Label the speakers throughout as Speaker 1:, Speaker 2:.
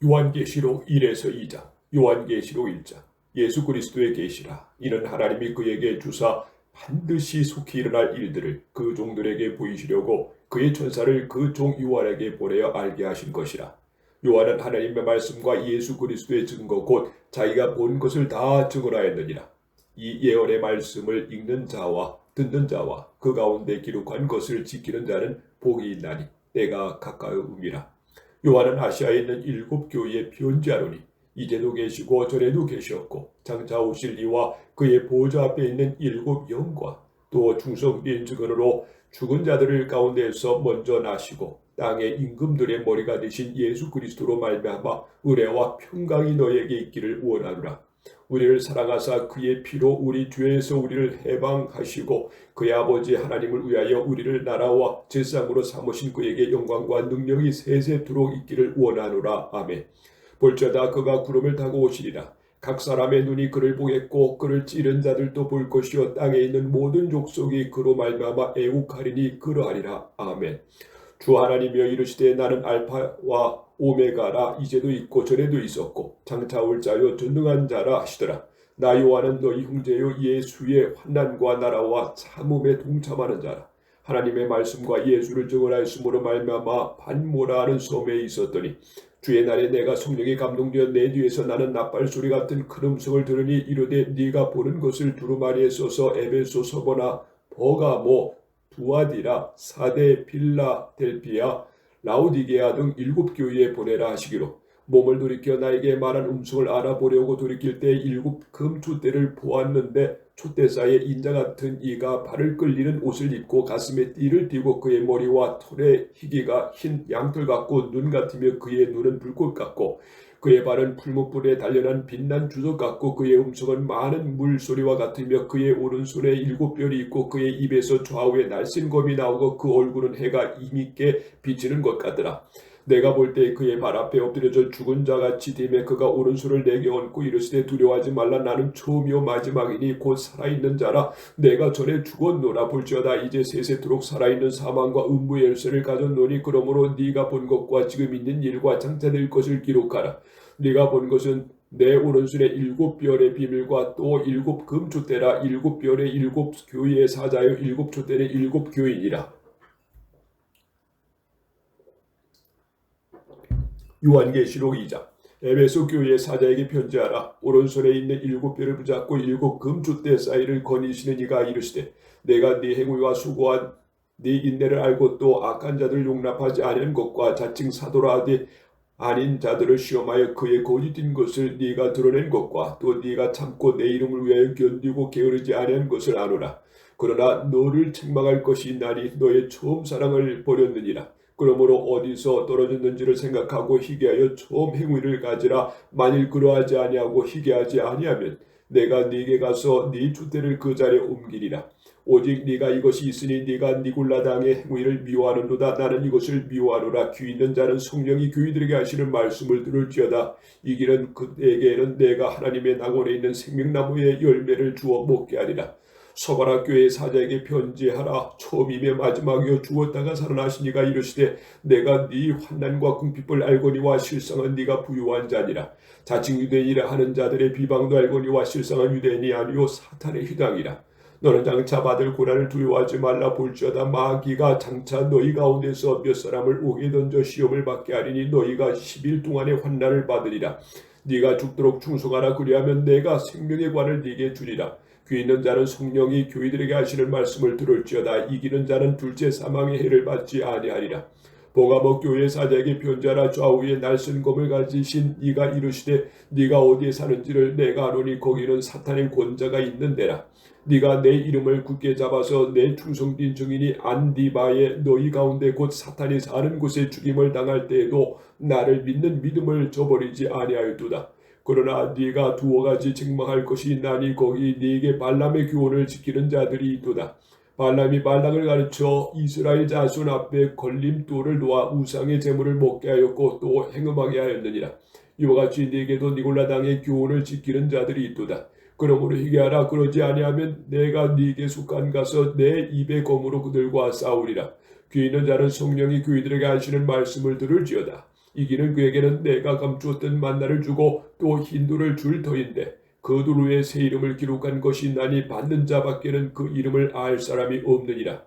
Speaker 1: 요한계시록 1에서 2장. 요한계시록 1장. 예수 그리스도의 계시라. 이는 하나님이 그에게 주사 반드시 속히 일어날 일들을 그 종들에게 보이시려고 그의 천사를 그 종 요한에게 보내어 알게 하신 것이라. 요한은 하나님의 말씀과 예수 그리스도의 증거 곧 자기가 본 것을 다 증언하였느니라. 이 예언의 말씀을 읽는 자와 듣는 자와 그 가운데 기록한 것을 지키는 자는 복이 있나니 때가 가까움이라. 요한은 아시아에 있는 7교회의 편지하노니 이제도 계시고 전에도 계셨고 장차 오실 이와 그의 보좌 앞에 있는 7 영과 또 충성된 증언으로 죽은 자들을 가운데에서 먼저 나시고 땅의 임금들의 머리가 되신 예수 그리스도로 말미암아 은혜와 평강이 너에게 있기를 원하노라. 우리를 사랑하사 그의 피로 우리 죄에서 우리를 해방하시고 그의 아버지 하나님을 위하여 우리를 나라와 제사장으로 삼으신 그에게 영광과 능력이 세세토록 있기를 원하노라. 아멘. 볼지어다 그가 구름을 타고 오시리라. 각 사람의 눈이 그를 보겠고 그를 찌른 자들도 볼 것이요 땅에 있는 모든 족속이 그로 말미암아 애국하리니 그러하리라. 아멘. 주 하나님이여 이르시되 나는 알파와 오메가라. 이제도 있고 전에도 있었고 장차 올 자요 전능한 자라 하시더라. 나 요한은 너희 형제요 예수의 환난과 나라와 참음에 동참하는 자라. 하나님의 말씀과 예수를 증언하였으므로 말미암아 반모라 하는 섬에 있었더니 주의 날에 내가 성령에 감동되어 내 뒤에서 나는 나팔소리 같은 큰 음성을 들으니 이르되 네가 보는 것을 두루마리에 써서 에베소, 서버나, 버가모, 두아디라, 사데, 필라델피아, 라우디게아 등 7교회에 보내라 하시기로 몸을 돌이켜 나에게 말한 음성을 알아보려고 돌이킬 때 7 금촛대를 보았는데 촛대사에 인자 같은 이가 발을 끌리는 옷을 입고 가슴에 띠를 띠고 그의 머리와 털의 희기가 흰 양털 같고 눈 같으며 그의 눈은 불꽃 같고 그의 발은 풀무불에 단련한 빛난 주석 같고 그의 음성은 많은 물소리와 같으며 그의 오른손에 7별이 있고 그의 입에서 좌우에 날쌘 검이 나오고 그 얼굴은 해가 힘있게 비치는 것 같더라. 내가 볼 때 그의 발 앞에 엎드려져 죽은 자같이 되매 그가 오른손을 내게 얹고 이르시되 두려워하지 말라. 나는 처음이요 마지막이니 곧 살아있는 자라. 내가 전에 죽었노라. 볼지어다 이제 세세토록 살아있는 사망과 음부의 열쇠를 가졌노니 그러므로 네가 본 것과 지금 있는 일과 장차 될 것을 기록하라. 네가 본 것은 내 오른손에 7별의 비밀과 또 7 금촛대라. 7별의 7 교회의 사자요 7 촛대는 7 교인이라. 요한계시록 2장. 에베소 교회의 사자에게 편지하라. 오른손에 있는 7별을 붙잡고 7 금촛대 사이를 거니시는 이가 이르시되 내가 네 행위와 수고한 네 인내를 알고 또 악한 자들 용납하지 않은 것과 자칭 사도라 하되 아닌 자들을 시험하여 그의 거짓된 것을 네가 드러낸 것과 또 네가 참고 내 이름을 위하여 견디고 게으르지 아니한 것을 아노라. 그러나 너를 책망할 것이 있나니 너의 처음 사랑을 버렸느니라. 그러므로 어디서 떨어졌는지를 생각하고 희귀하여 처음 행위를 가지라. 만일 그러하지 아니하고 희귀하지 아니하면 내가 네게 가서 네 촛대를 그 자리에 옮기리라. 오직 네가 이것이 있으니 네가 니골라 당의 행위를 미워하는도다. 나는 이것을 미워하노라. 귀 있는 자는 성령이 교회들에게 하시는 말씀을 들을지어다. 이 길은 그에게는 내가 하나님의 낙원에 있는 생명나무의 열매를 주어 먹게 하리라. 서바라 교회의 사자에게 편지하라. 처음이며 마지막이요 죽었다가 살아나신 이가 이르시되 내가 네 환난과 궁핍을 알거니와 실상은 네가 부유한 자니라. 자칭 유대인이라 하는 자들의 비방도 알거니와 실상은 유대인이 아니요 사탄의 휘당이라. 너는 장차 받을 고난을 두려워하지 말라. 볼지어다 마귀가 장차 너희 가운데서 몇 사람을 옥에 던져 시험을 받게 하리니 너희가 10일 동안의 환난을 받으리라. 네가 죽도록 충성하라. 그리하면 내가 생명의 관을 네게 주리라. 귀 있는 자는 성령이 교회들에게 하시는 말씀을 들을지어다. 이기는 자는 둘째 사망의 해를 받지 아니하리라. 보가모 교회 사자에게 편지하라. 좌우에 날쌘 검을 가지신 이가 이르시되 네가 어디에 사는지를 내가 아노니 거기는 사탄의 권자가 있는 데라. 네가 내 이름을 굳게 잡아서 내 충성된 증인이 안디바에 너희 가운데 곧 사탄이 사는 곳에 죽임을 당할 때에도 나를 믿는 믿음을 저버리지 아니하였도다. 그러나 네가 두어 가지 책망할 것이 있나니 거기 네게 발람의 교훈을 지키는 자들이 있도다. 발람이 발락을 가르쳐 이스라엘 자손 앞에 걸림돌을 놓아 우상의 제물을 먹게 하였고 또 행음하게 하였느니라. 이와 같이 네게도 니골라 당의 교훈을 지키는 자들이 있도다. 그러므로 희귀하라. 그러지 아니하면 내가 네게 속한 가서 내 입의 검으로 그들과 싸우리라. 귀 있는 자는 성령이 교회들에게 하시는 말씀을 들을지어다. 이기는 그에게는 내가 감추었던 만나를 주고 또 흰돌을 줄 터인데 그 돌 위에 새 이름을 기록한 것이 있나니 받는 자밖에는 그 이름을 알 사람이 없느니라.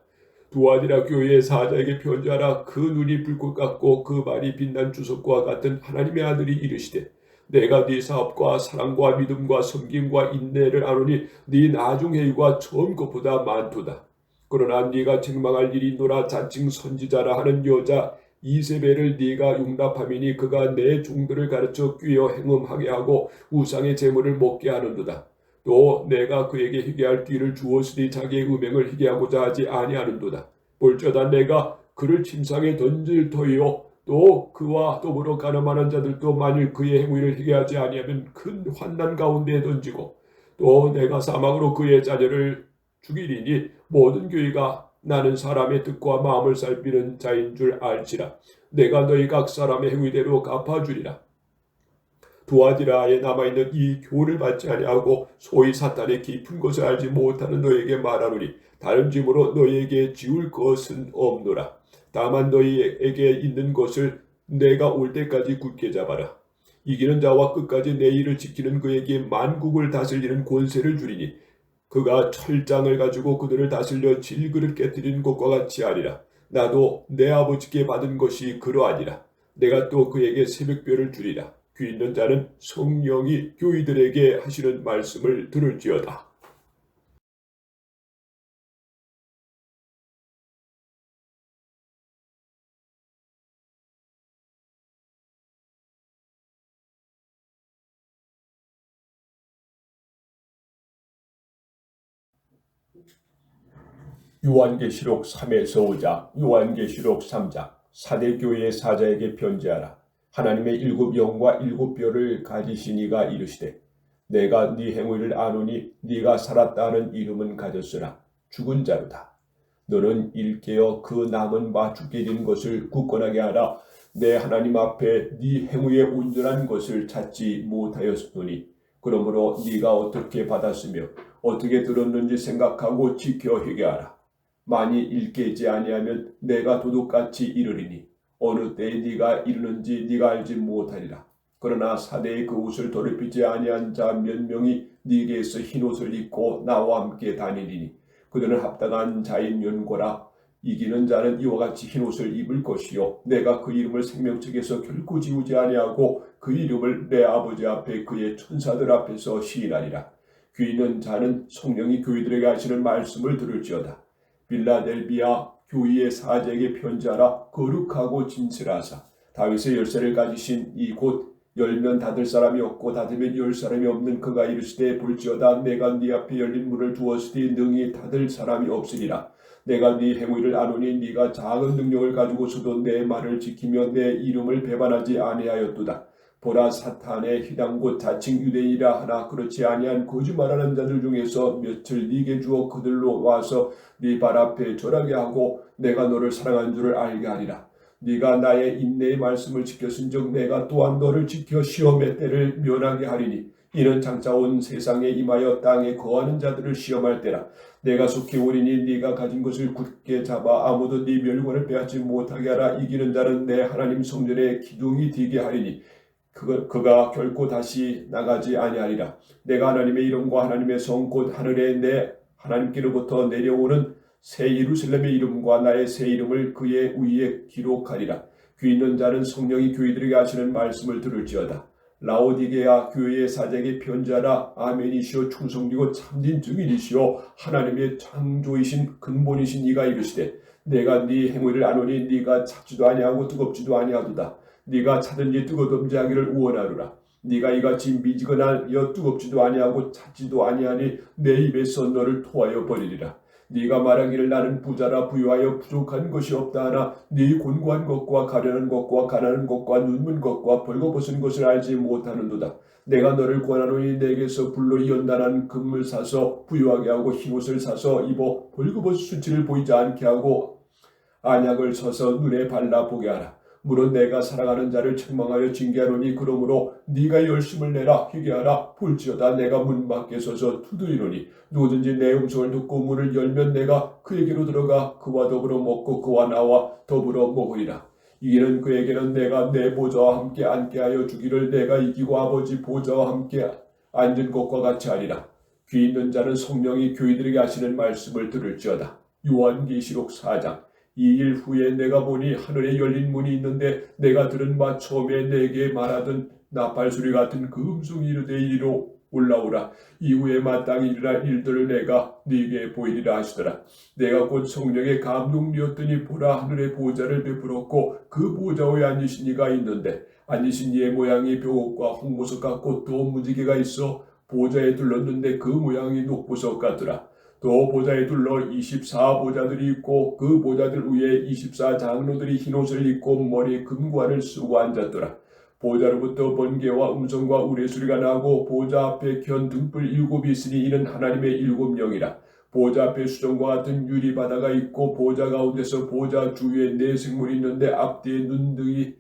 Speaker 1: 두아디라 교회의 사자에게 편지하라. 그 눈이 불꽃 같고 그 말이 빛난 주석과 같은 하나님의 아들이 이르시되 내가 네 사업과 사랑과 믿음과 섬김과 인내를 아노니 네 나중 회유가 처음 것보다 많도다. 그러나 네가 책망할 일이 있노라. 자칭 선지자라 하는 여자 이세벨을 네가 용납함이니 그가 내 종들을 가르쳐 꾀어 행음하게 하고 우상의 제물을 먹게 하는도다. 또 내가 그에게 희게할 뒤를 주었으니 자기의 음행을 희게하고자 하지 아니하는도다. 볼지어다 내가 그를 침상에 던질 터이요 또 그와 더불어 가늠하는 자들도 만일 그의 행위를 희게하지 아니하면 큰 환난 가운데에 던지고 또 내가 사망으로 그의 자녀를 죽이리니 모든 교회가 나는 사람의 뜻과 마음을 살피는 자인 줄 알지라. 내가 너희 각 사람의 행위대로 갚아주리라. 두아디라에 남아있는 이 교훈을 받지 아니하고 소위 사탄의 깊은 것을 알지 못하는 너에게 말하노니 다른 짐으로 너희에게 지울 것은 없노라. 다만 너희에게 있는 것을 내가 올 때까지 굳게 잡아라. 이기는 자와 끝까지 내 일을 지키는 그에게 만국을 다스리는 권세를 주리니 그가 철장을 가지고 그들을 다스려 질그릇 깨뜨리는 것과 같이 하리라. 나도 내 아버지께 받은 것이 그러하니라. 내가 또 그에게 새벽별을 주리라. 귀 있는 자는 성령이 교회들에게 하시는 말씀을 들을지어다. 요한계시록 3에서 5장, 요한계시록 3장. 사대교회의 사자에게 편지하라. 하나님의 일곱 영과 일곱 뼈를 가지신 이가 이르시되 내가 네 행위를 아노니 네가 살았다 하는 이름은 가졌으나 죽은 자로다. 너는 일깨어 그 남은 바 죽게 된 것을 굳건하게 하라. 내 하나님 앞에 네 행위의 온전한 것을 찾지 못하였으니 그러므로 네가 어떻게 받았으며 어떻게 들었는지 생각하고 지켜 회개하라. 만일 일깨지 아니하면 내가 도둑같이 이르리니 어느 때에 네가 이르는지 네가 알지 못하리라. 그러나 사대의 그 옷을 더럽히지 아니한 자 몇 명이 네게서 흰옷을 입고 나와 함께 다니리니 그들은 합당한 자인 면고라. 이기는 자는 이와 같이 흰옷을 입을 것이요 내가 그 이름을 생명책에서 결코 지우지 아니하고 그 이름을 내 아버지 앞에 그의 천사들 앞에서 시인하리라. 귀 있는 자는 성령이 교회들에게 하시는 말씀을 들을지어다. 빌라델비아 교회의 사자에게 편지하라. 거룩하고 진실하사 다윗의 열쇠를 가지신 이 곧 열면 닫을 사람이 없고 닫으면 열 사람이 없는 그가 이르시되 볼지어다 내가 네 앞에 열린 문을 두었으니 능히 닫을 사람이 없으리라. 내가 네 행위를 아노니 네가 작은 능력을 가지고서도 내 말을 지키며 내 이름을 배반하지 아니하였도다. 보라 사탄의 희당 곧 자칭 유대인이라 하나 그렇지 아니한 거짓말하는 자들 중에서 며칠 네게 주어 그들로 와서 네 발 앞에 절하게 하고 내가 너를 사랑한 줄을 알게 하리라. 네가 나의 인내의 말씀을 지켰은즉 내가 또한 너를 지켜 시험의 때를 면하게 하리니 이는 장차 온 세상에 임하여 땅에 거하는 자들을 시험할 때라. 내가 속히 오리니 네가 가진 것을 굳게 잡아 아무도 네 멸관을 빼앗지 못하게 하라. 이기는 자는 내 하나님 성전에 기둥이 되게 하리니 그가 결코 다시 나가지 아니하리라. 내가 하나님의 이름과 하나님의 성 곧 하늘에 내 하나님께로부터 내려오는 새 예루살렘의 이름과 나의 새 이름을 그의 위에 기록하리라. 귀 있는 자는 성령이 교회들에게 하시는 말씀을 들을지어다. 라오디게아 교회의 사자에게 편지하라. 아멘이시오 충성되고 참된 증인이시오 하나님의 창조이신 근본이신 이가 이르시되 내가 네 행위를 아노니 네가 찾지도 아니하고 뜨겁지도 아니하도다. 네가 찾은지 뜨거든지 하기를 원하노라. 네가 이같이 미지근하여 뜨겁지도 아니하고 찾지도 아니하니 내 입에서 너를 토하여 버리리라. 네가 말하기를 나는 부자라 부유하여 부족한 것이 없다 하나 네 곤고한 것과 가련한 것과 가난한 것과 눈먼 것과 벌거벗은 것을 알지 못하는도다. 내가 너를 권하노니 내게서 불로 연단한 금을 사서 부유하게 하고 흰옷을 사서 입어 벌거벗은 수치를 보이지 않게 하고 안약을 서서 눈에 발라보게 하라. 물론 내가 사랑하는 자를 책망하여 징계하노니 그러므로 네가 열심을 내라. 회개하라. 볼지어다 내가 문 밖에 서서 두드리노니 누구든지 내 음성을 듣고 문을 열면 내가 그에게로 들어가 그와 더불어 먹고 그와 나와 더불어 먹으리라. 이기는 그에게는 내가 내 보좌와 함께 앉게 하여 주기를 내가 이기고 아버지 보좌와 함께 앉은 것과 같이 하리라. 귀 있는 자는 성령이 교회들에게 하시는 말씀을 들을지어다. 요한계시록 4장. 이 일 후에 내가 보니 하늘에 열린 문이 있는데 내가 들은 바 처음에 내게 말하던 나팔소리 같은 그 음성이 이르되 이리로 올라오라. 이후에 마땅히 일어날 일들을 내가 네게 보이리라 하시더라. 내가 곧 성령의 감동되었더니 보라 하늘의 보좌를 베풀었고 그 보좌 위에 앉으신 이가 있는데 앉으신 이의 모양이 벼옷과 홍보석 같고 또 무지개가 있어 보좌에 둘렀는데 그 모양이 녹보석 같더라. 또 보좌에 둘러 24보좌들이 있고 그 보좌들 위에 24장로들이 흰옷을 입고 머리에 금관을 쓰고 앉았더라. 보좌로부터 번개와 음성과 우레소리가 나고 보좌 앞에 견 등불 7이 있으니 이는 하나님의 7영이라. 보좌 앞에 수정과 같은 유리바다가 있고 보좌 가운데서 보좌 주위에 4생물이 있는데 앞뒤에 눈등이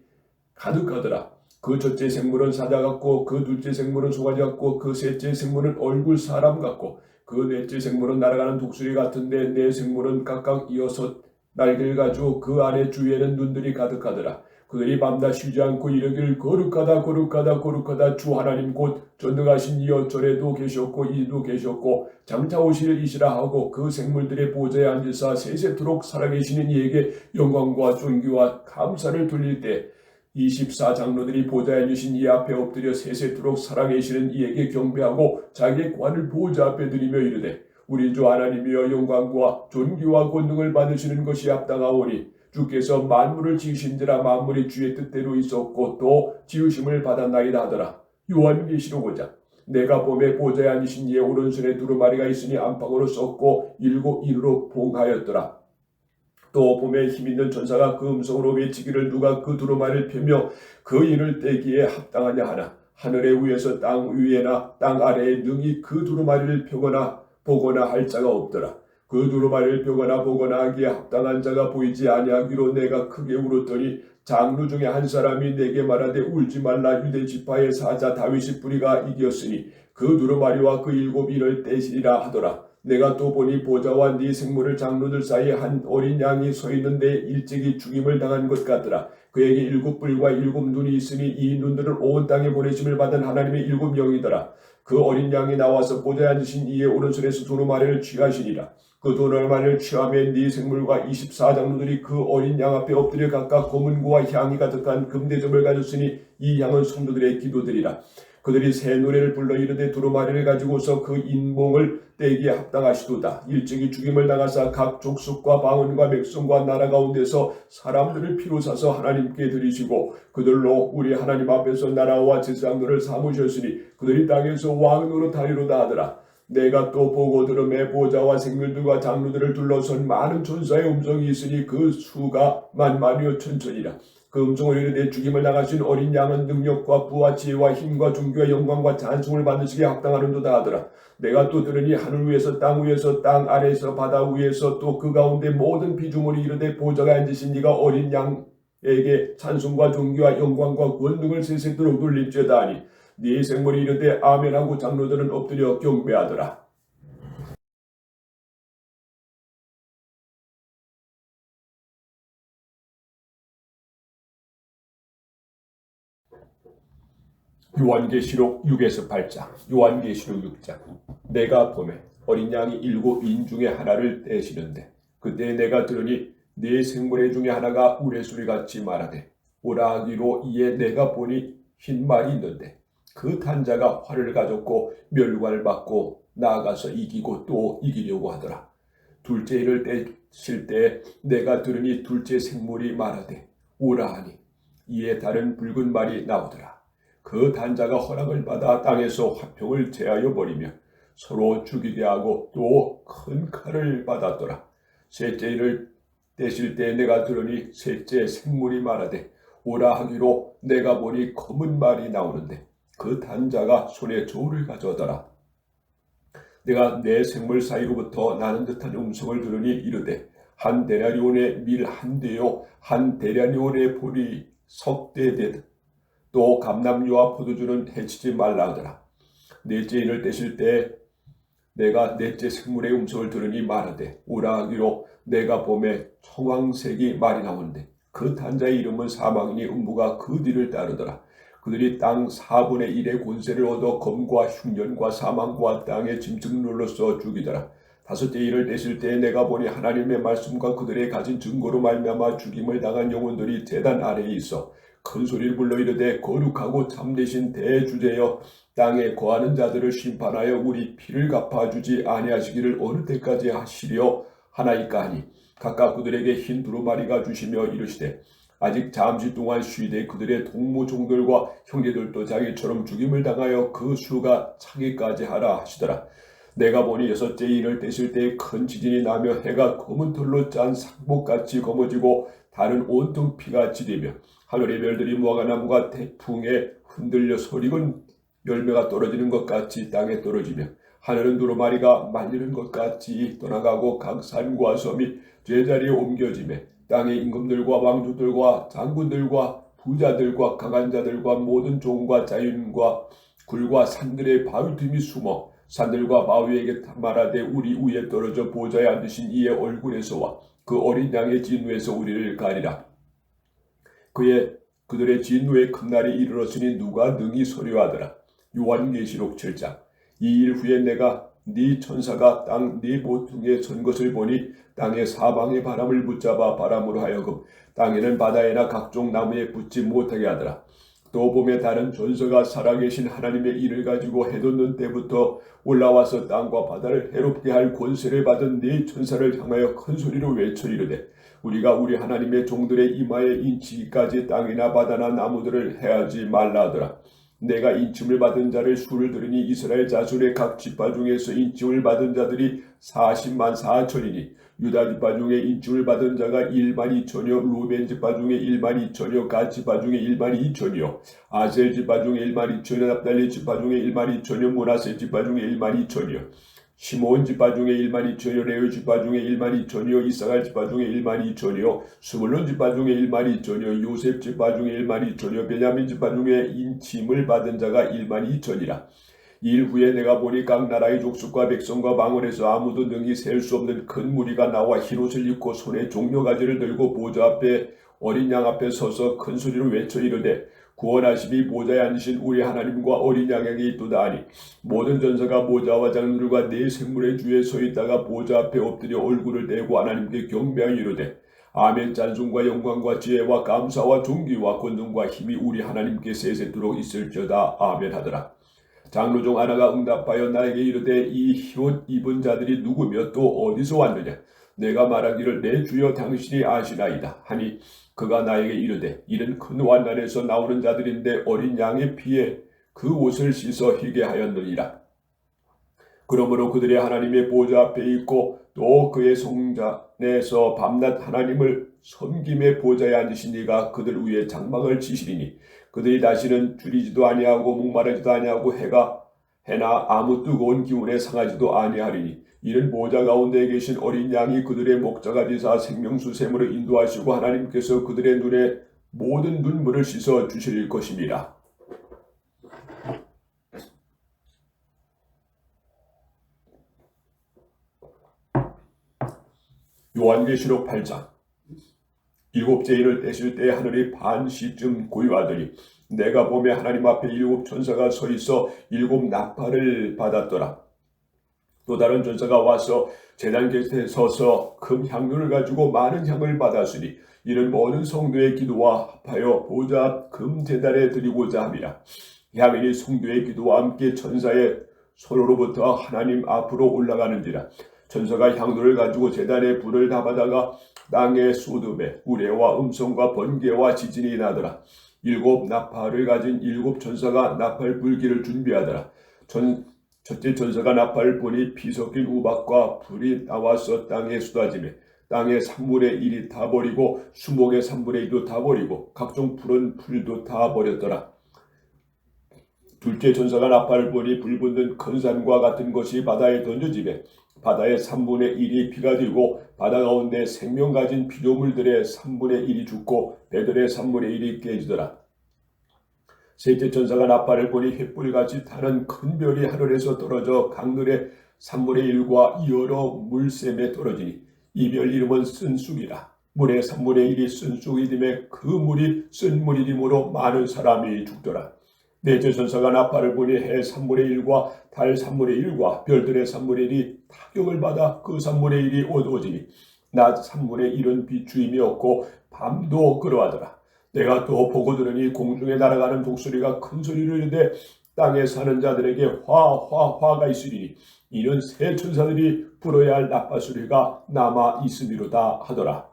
Speaker 1: 가득하더라. 그 첫째 생물은 사자 같고 그 둘째 생물은 소가지 같고 그 셋째 생물은 얼굴 사람 같고 그 넷째 생물은 날아가는 독수리 같은데 네 생물은 각각 6 날개를 가지고 그 안에 주위에는 눈들이 가득하더라. 그들이 밤낮 쉬지 않고 이르기를 거룩하다 거룩하다 거룩하다 주 하나님 곧 전능하신 이여 전에도 계셨고 이도 계셨고 장차 오실 이시라 하고 그 생물들의 보좌에 앉으사 세세토록 살아계시는 이에게 영광과 존귀와 감사를 돌릴 때 24장로들이 보좌에 앉으신 이 앞에 엎드려 세세토록 살아계시는 이에게 경배하고 자기의 관을 보좌 앞에 드리며 이르되 우리 주 하나님이여 영광과 존귀와 권능을 받으시는 것이 합당하오니 주께서 만물을 지으신지라 만물이 주의 뜻대로 있었고 또 지으심을 받았나이다 하더라. 요한계시록 5장. 내가 봄에 보좌에 앉으신 이의 오른손에 두루마리가 있으니 안팎으로 썩고 7 인으로 봉하였더라. 또 봄에 힘있는 전사가 그 음성으로 외치기를 누가 그 두루마리를 펴며 그 인을 떼기에 합당하냐 하나. 하늘의 위에서 땅 위에나 땅 아래에 능히 그 두루마리를 펴거나 보거나 할 자가 없더라. 그 두루마리를 펴거나 보거나 하기에 합당한 자가 보이지 아니하기로 내가 크게 울었더니 장로 중에 한 사람이 내게 말하되 울지 말라. 유대 지파의 사자 다윗의 뿌리가 이겼으니 그 두루마리와 그 7인을 떼시리라 하더라. 내가 또 보니 보좌와 네 생물을 장로들 사이에 한 어린 양이 서 있는데 일찍이 죽임을 당한 것 같더라. 그에게 7뿔과 7눈이 있으니 이 눈들을 온 땅에 보내심을 받은 하나님의 7영이더라. 그 어린 양이 나와서 보좌에 앉으신 이의 오른손에서 두루마리를 취하시니라. 그 두루마리를 취하며 네 생물과 24장로들이 그 어린 양 앞에 엎드려 각각 검은고와 향이 가득한 금대접을 가졌으니 이 양은 성도들의 기도들이라. 그들이 새 노래를 불러 이르되 두루마리를 가지고서 그 인봉을 떼기에 합당하시도다. 일찍이 죽임을 당하사 각 족속과 방언과 백성과 나라 가운데서 사람들을 피로 사서 하나님께 드리시고 그들로 우리 하나님 앞에서 나라와 제사장들을 삼으셨으니 그들이 땅에서 왕 노릇하리로다 하더라. 내가 또 보고 들음에 보좌와 생물들과 장로들을 둘러선 많은 천사의 음성이 있으니 그 수가 만만이요 천천이라. 그 음성을 이르되 죽임을 당하신 어린 양은 능력과 부와 지혜와 힘과 존귀와 영광과 찬송을 받으시기에 합당하는도다 하더라. 내가 또 들으니 하늘 위에서 땅 아래에서 바다 위에서 또 그 가운데 모든 피조물이 이르되 보좌가 앉으신 이가 어린 양에게 찬송과 존귀와 영광과 권능을 세세토록 돌릴지어다 하니 네 생물이 이르되 아멘하고 장로들은 엎드려 경배하더라. 요한계시록 6에서 8장. 요한계시록 6장. 내가 봄에 어린 양이 7인 중에 하나를 떼시는데 그때 내가 들으니 네 생물의 중에 하나가 우레소리같이 말하되 오라 하기로 이에 내가 보니 흰 말이 있는데 그 탄자가 활을 가졌고 멸관을 받고 나아가서 이기고 또 이기려고 하더라. 둘째 인을 떼실 때 내가 들으니 둘째 생물이 말하되 오라 하니 이에 다른 붉은 말이 나오더라. 그 단자가 허락을 받아 땅에서 화평을 제하여 버리며 서로 죽이게 하고 또 큰 칼을 받았더라. 셋째 인을 떼실 때 내가 들으니 셋째 생물이 말하되 오라 하기로 내가 보니 검은 말이 나오는데 그 단자가 손에 저울을 가져오더라. 내가 내 생물 사이로부터 나는 듯한 음성을 들으니 이르되 한 데나리온의 밀 한 대요 한 데나리온의 보리 석대 되듯 또 감람류와 포도주는 해치지 말라 하더라. 넷째 인을 떼실 때 내가 넷째 생물의 음성을 들으니 말하되 오라 하기로 내가 봄에 청황색이 말이 나오는데 그 탄자의 이름은 사망이니 음부가 그 뒤를 따르더라. 그들이 땅 4분의 1의 권세를 얻어 검과 흉년과 사망과 땅의 짐승들로서 죽이더라. 다섯째 일을 떼실 때에 내가 보니 하나님의 말씀과 그들의 가진 증거로 말미암아 죽임을 당한 영혼들이 제단 아래에 있어 큰 소리를 불러 이르되 거룩하고 참되신 대주제여 땅에 거하는 자들을 심판하여 우리 피를 갚아주지 아니하시기를 어느 때까지 하시려 하나이까 하니 각각 그들에게 흰 두루마리가 주시며 이르시되 아직 잠시 동안 쉬되 그들의 동무종들과 형제들도 자기처럼 죽임을 당하여 그 수가 차기까지 하라 하시더라. 내가 보니 여섯째 일을 떼실 때에 큰 지진이 나며 해가 검은 털로 짠 상복같이 검어지고 달은 온통 피같이 되며 하늘의 별들이 무화과나무가 태풍에 흔들려 소리건 열매가 떨어지는 것 같이 땅에 떨어지며 하늘은 두루마리가 말리는 것 같이 떠나가고 각 산과 섬이 제자리에 옮겨지며 땅의 임금들과 왕족들과 장군들과 부자들과 강한 자들과 모든 종과 자연과 굴과 산들의 바위 틈이 숨어 산들과 바위에게 말하되 우리 위에 떨어져 보좌에 앉으신 이의 얼굴에서와 그 어린 양의 진노에서 우리를 가리라. 그들의 진노의 큰 날이 이르렀으니 누가 능히 소리하더라. 요한계시록 7장. 이 일 후에 내가 네 천사가 땅 네 모퉁이에 선 것을 보니 땅의 사방의 바람을 붙잡아 바람으로 하여금 땅에는 바다에나 각종 나무에 붙지 못하게 하더라. 또 보매 다른 전서가 살아계신 하나님의 일을 가지고 해돋는 때부터 올라와서 땅과 바다를 해롭게 할 권세를 받은 네 천사를 향하여 큰 소리로 외쳐 이르되 우리가 우리 하나님의 종들의 이마에 인치기까지 땅이나 바다나 나무들을 해하지 말라 하더라. 내가 인침을 받은 자를 수를 들으니 이스라엘 자손의 각 지파 중에서 인침을 받은 자들이 40만 4천이니 유다 지파 중에 인침을 받은 자가 1만 2천여 루벤 지파 중에 1만 2천여 갓 지파 중에 1만 2천여 아셀 지파 중에 1만 2천여 납달리 지파 중에 1만 2천여 므낫세 지파 중에 1만 2천여 시몬 지파 중에 1만 2천여 레위 지파 중에 1만 2천여 이사갈 지파 중에 1만 2천여 스물론 지파 중에 1만 2천여 요셉 지파 중에 1만 2천여 베냐민 지파 중에 인침을 받은 자가 1만 2천이라. 일 후에 내가 보니 각 나라의 족속과 백성과 방언에서 아무도 능히 셀 수 없는 큰 무리가 나와 흰옷을 입고 손에 종려가지를 들고 보좌 앞에 어린 양 앞에 서서 큰 소리로 외쳐 이르되 구원하심이 보좌에 앉으신 우리 하나님과 어린 양에게 있도다 하니 모든 전사가 보좌와 장로들과 네 생물의 주에 서 있다가 보좌 앞에 엎드려 얼굴을 대고 하나님께 경배하여 이르되 아멘. 찬송과 영광과 지혜와 감사와 존귀와 권능과 힘이 우리 하나님께 세세토록 있을지어다. 아멘 하더라. 장로 중 하나가 응답하여 나에게 이르되 이 흰옷 입은 자들이 누구며 또 어디서 왔느냐. 내가 말하기를 내 주여 당신이 아시나이다 하니 그가 나에게 이르되 이는 큰 환난에서 나오는 자들인데 어린 양의 피에 그 옷을 씻어 희게 하였느니라. 그러므로 그들이 하나님의 보좌 앞에 있고 또 그의 성전에서 밤낮 하나님을 섬김의 보좌에 앉으신 이가 그들 위에 장막을 치시리니 그들이 다시는 줄이지도 아니하고 목마르지도 아니하고 해나 아무 뜨거운 기운에 상하지도 아니하리니 이는 보좌 가운데 계신 어린 양이 그들의 목자가 되사 생명수 샘으로 인도하시고 하나님께서 그들의 눈에 모든 눈물을 씻어 주실 것입니다. 요한계시록 8장. 일곱째 일을 떼실 때 하늘이 반시쯤 고요하더니 내가 보매 하나님 앞에 일곱 천사가 서 있어 일곱 나팔을 받았더라. 또 다른 천사가 와서 제단 곁에 서서 금 향료를 가지고 많은 향을 받았으니 이는 모든 성도의 기도와 합하여 보좌 앞 금 제단에 드리고자 함이라. 향인이 성도의 기도와 함께 천사의 손으로부터 하나님 앞으로 올라가는지라. 천사가 향로를 가지고 제단에 불을 담아다가 땅의 소돔에 우레와 음성과 번개와 지진이 나더라. 일곱 나팔을 가진 일곱 천사가 나팔 불기를 준비하더라. 첫째 천사가 나팔을 보니 피 섞인 우박과 불이 나와서 땅에 쏟아지며 땅의 3분의 1이 다 버리고 수목의 3분의 1도 다 버리고 각종 푸른 풀도 다 버렸더라. 둘째 천사가 나팔을 보니 불 붙는 큰 산과 같은 것이 바다에 던져지매 바다의 3분의 1이 피가 되고 바다 가운데 생명 가진 피조물들의 3분의 1이 죽고 배들의 3분의 1이 깨지더라. 셋째 천사가 나팔을 보니 횃불같이 타는 큰 별이 하늘에서 떨어져 강들의 3분의 1과 여러 물샘에 떨어지니 이 별 이름은 쓴쑥이라. 물의 3분의 1이 쓴 쑥이 됨에 그 물이 쓴 물이 됨으로 많은 사람이 죽더라. 내제 전사가 나팔을 보니 해 3분의 1과 달 3분의 1과 별들의 3분의 1이 타격을 받아 그 3분의 1이 어두워지니 낮 3분의 1은 비추임이 없고 밤도 그러하더라. 내가 또 보고 들으니 공중에 날아가는 독수리가 큰 소리를 내되 땅에 사는 자들에게 화가 있으리니 이는 새 천사들이 불어야 할 나팔소리가 남아 있음이로다 하더라.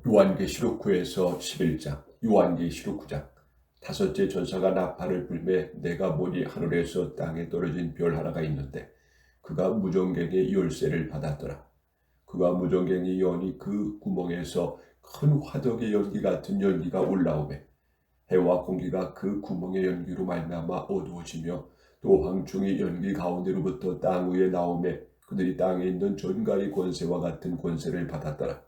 Speaker 1: 요한계시록 9에서 11장, 요한계시록 9장. 다섯째 전사가 나팔을 불매 내가 보니 하늘에서 땅에 떨어진 별 하나가 있는데 그가 무정갱의 열쇠를 받았더라. 그가 무정갱이 여니 그 구멍에서 큰 화덕의 연기 같은 연기가 올라오매 해와 공기가 그 구멍의 연기로 말미암아 어두워지며 또 황충이 연기 가운데로부터 땅 위에 나오매 그들이 땅에 있는 전갈의 권세와 같은 권세를 받았더라.